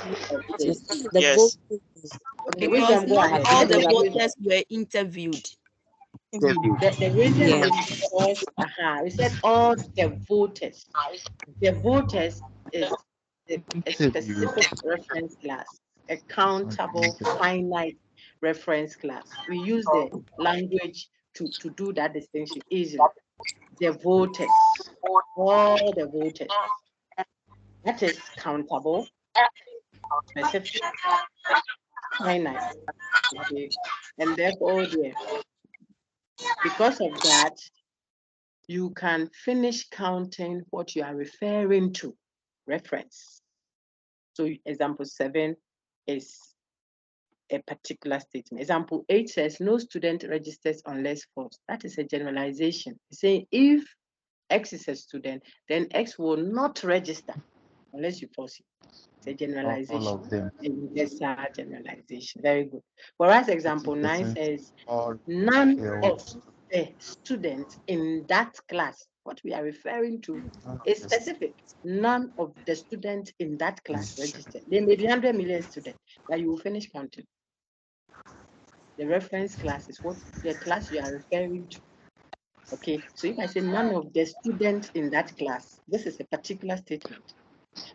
Because wisdom, go not ahead. all What the is that wisdom? voters were interviewed. The reason is because we said all the voters. The voters is a specific reference class, a countable, finite reference class. We use the language to do that distinction easily. The voters, all the voters. That is countable, specific, finite. Okay. And therefore, because of that, you can finish counting what you are referring to, reference. So example 7 is a particular statement. Example 8 says no student registers unless forced. That is a generalization. It's saying if X is a student, then X will not register unless you force it. It's a generalization. A universal generalization. Very good. Whereas example 9 says none of the students in that class, what we are referring to is specific. None of the students in that class registered. There may be 100 million students that you will finish counting. The reference class is what the class you are referring to. Okay, so if I say none of the students in that class, this is a particular statement.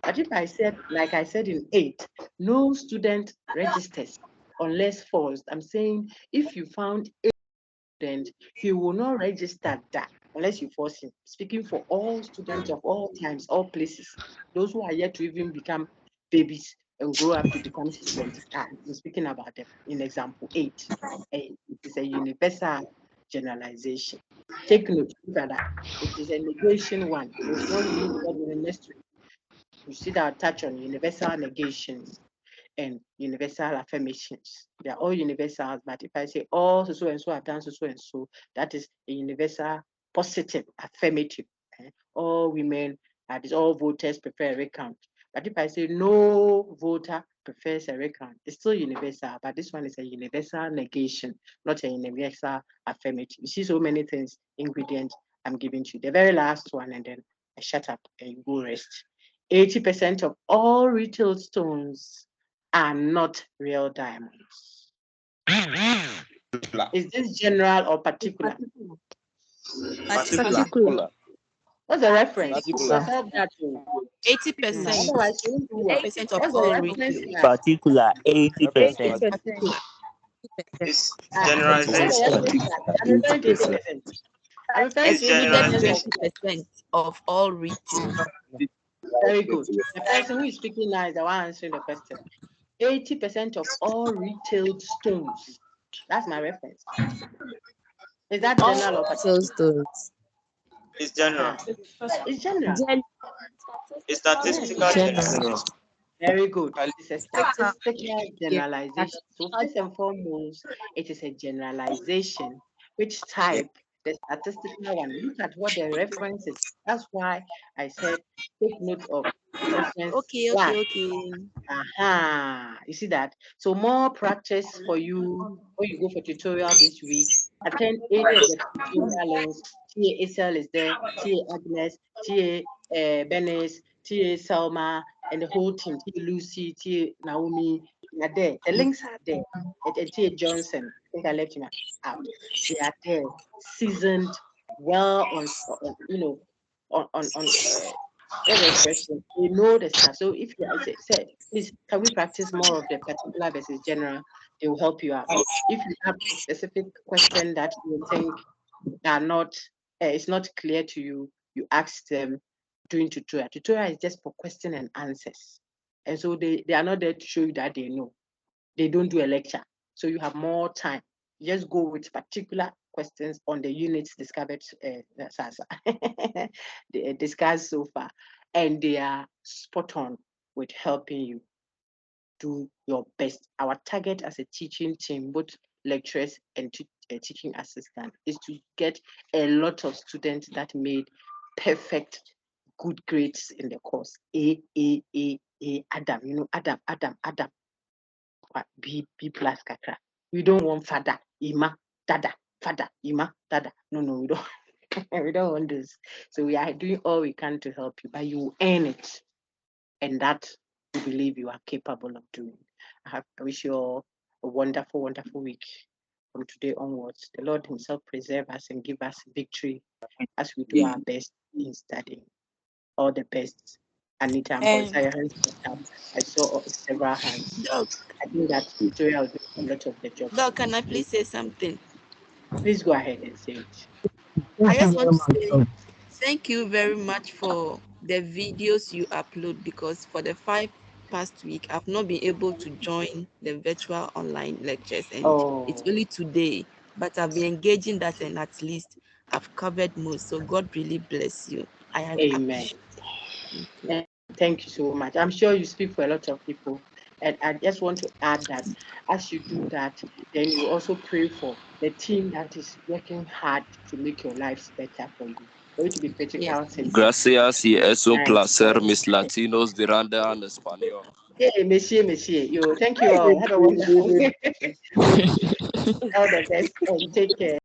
But if I said, like I said in 8, no student registers unless forced, I'm saying if you found a student, he will not register that unless you force him. Speaking for all students of all times, all places, those who are yet to even become babies and grow up to become students. I'm speaking about them in example 8. It is a universal generalization. Take note, look at that. It is a negation one. It's not used in the next week. You see that touch on universal negations and universal affirmations. They are all universals, but if I say all so and so have done so and so, that is a universal positive affirmative. All women, that is all voters prefer a recount. But if I say no voter prefers a recount, it's still universal, but this one is a universal negation, not a universal affirmative. You see so many things, ingredients I'm giving to you. The very last one, and then I shut up and you go rest. 80% of all retail stones are not real diamonds. Is this general or particular? Particular. What's the reference? Particular. 80%. Otherwise, you won't do well. 80% of What's the all reference retail. class? Particular 80%. It's What's the generalization. reference class? I'm referring to 80%. I'm referring It's to 80% of 20% of all retail. Very good. The person who is speaking now is the one answering the question. 80% of all retailed stones. That's my reference. Is that general or particular? It's general. It's general. It's statistical generalization. Very good. It's a statistical generalization. So first and foremost, it is a generalization. Which type? The statistical one. Look at what the reference is. That's why I said take note of reference Okay. You see that? So more practice for you when you go for tutorial this week. Attend any of the tutorial links. TA Isel is there, TA Agnes, TA Benes, TA Selma, and the whole team, TA Lucy, TA Naomi, they are there. The links are there. And TA Johnson, I think I left him out. They are there, seasoned, well on what expression, we know the stuff. So if you say, please, can we practice more of the particular versus general? They will help you out. If you have a specific question that you think are not, it's not clear to you, you ask them during tutorial. Tutorial is just for question and answers. And so they are not there to show you that they know. They don't do a lecture. So you have more time. You just go with particular questions on the units discovered, discussed so far. And they are spot on with helping you do your best. Our target as a teaching team, both lecturers and teaching assistant, is to get a lot of students that made perfect, good grades in the course. A, Adam, Adam. B plus kakra. We don't want father, Ima, dada, father, Ima, dada. No, we don't. We don't want this. So we are doing all we can to help you, but you earn it. And that we believe you are capable of doing. I wish you all a wonderful, wonderful week from today onwards. The Lord Himself preserve us and give us victory as we do our best in studying. All the best. Anita and Boyce, your hands up. I saw several hands. Doc, I think that tutorial will do a lot of the job. Doc, can I please say something? Please go ahead and say it. I just want to say thank you very much for the videos you upload, because for the 5 past week, I've not been able to join the virtual online lectures, and it's only today, but I've been engaging that, and at least I've covered most. So God really bless you. I Amen. Thank you so much. I'm sure you speak for a lot of people. And I just want to add that as you do that, then you also pray for the team that is working hard to make your lives better for you. For you to be critical thinking. Gracias y es un placer, mis latinos de Randa en español. Hey, Monsieur. Yo, thank you all. Have a wonderful All the best and take care.